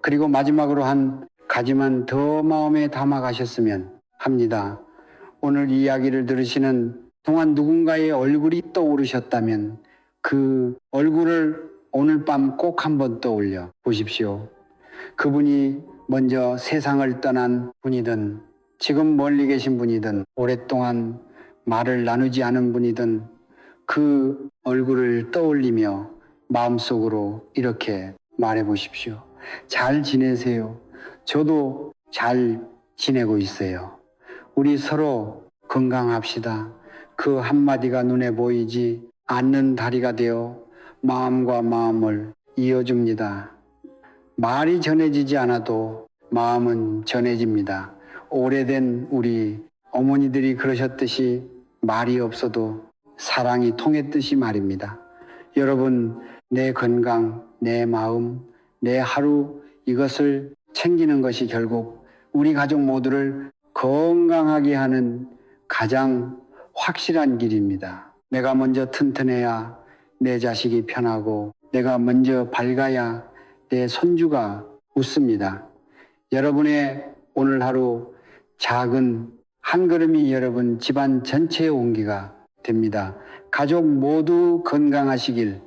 그리고 마지막으로 한 가지만 더 마음에 담아 가셨으면 합니다. 오늘 이야기를 들으시는 동안 누군가의 얼굴이 떠오르셨다면 그 얼굴을 오늘 밤 꼭 한번 떠올려 보십시오. 그분이 먼저 세상을 떠난 분이든 지금 멀리 계신 분이든 오랫동안 말을 나누지 않은 분이든 그 얼굴을 떠올리며 마음속으로 이렇게 말해 보십시오. 잘 지내세요. 저도 잘 지내고 있어요. 우리 서로 건강합시다. 그 한마디가 눈에 보이지 않는 다리가 되어 마음과 마음을 이어줍니다. 말이 전해지지 않아도 마음은 전해집니다. 오래된 우리 어머니들이 그러셨듯이 말이 없어도 사랑이 통했듯이 말입니다. 여러분, 내 건강, 내 마음, 내 하루 이것을 챙기는 것이 결국 우리 가족 모두를 건강하게 하는 가장 확실한 길입니다. 내가 먼저 튼튼해야 내 자식이 편하고 내가 먼저 밝아야 내 손주가 웃습니다. 여러분의 오늘 하루 작은 한 걸음이 여러분 집안 전체의 온기가 됩니다. 가족 모두 건강하시길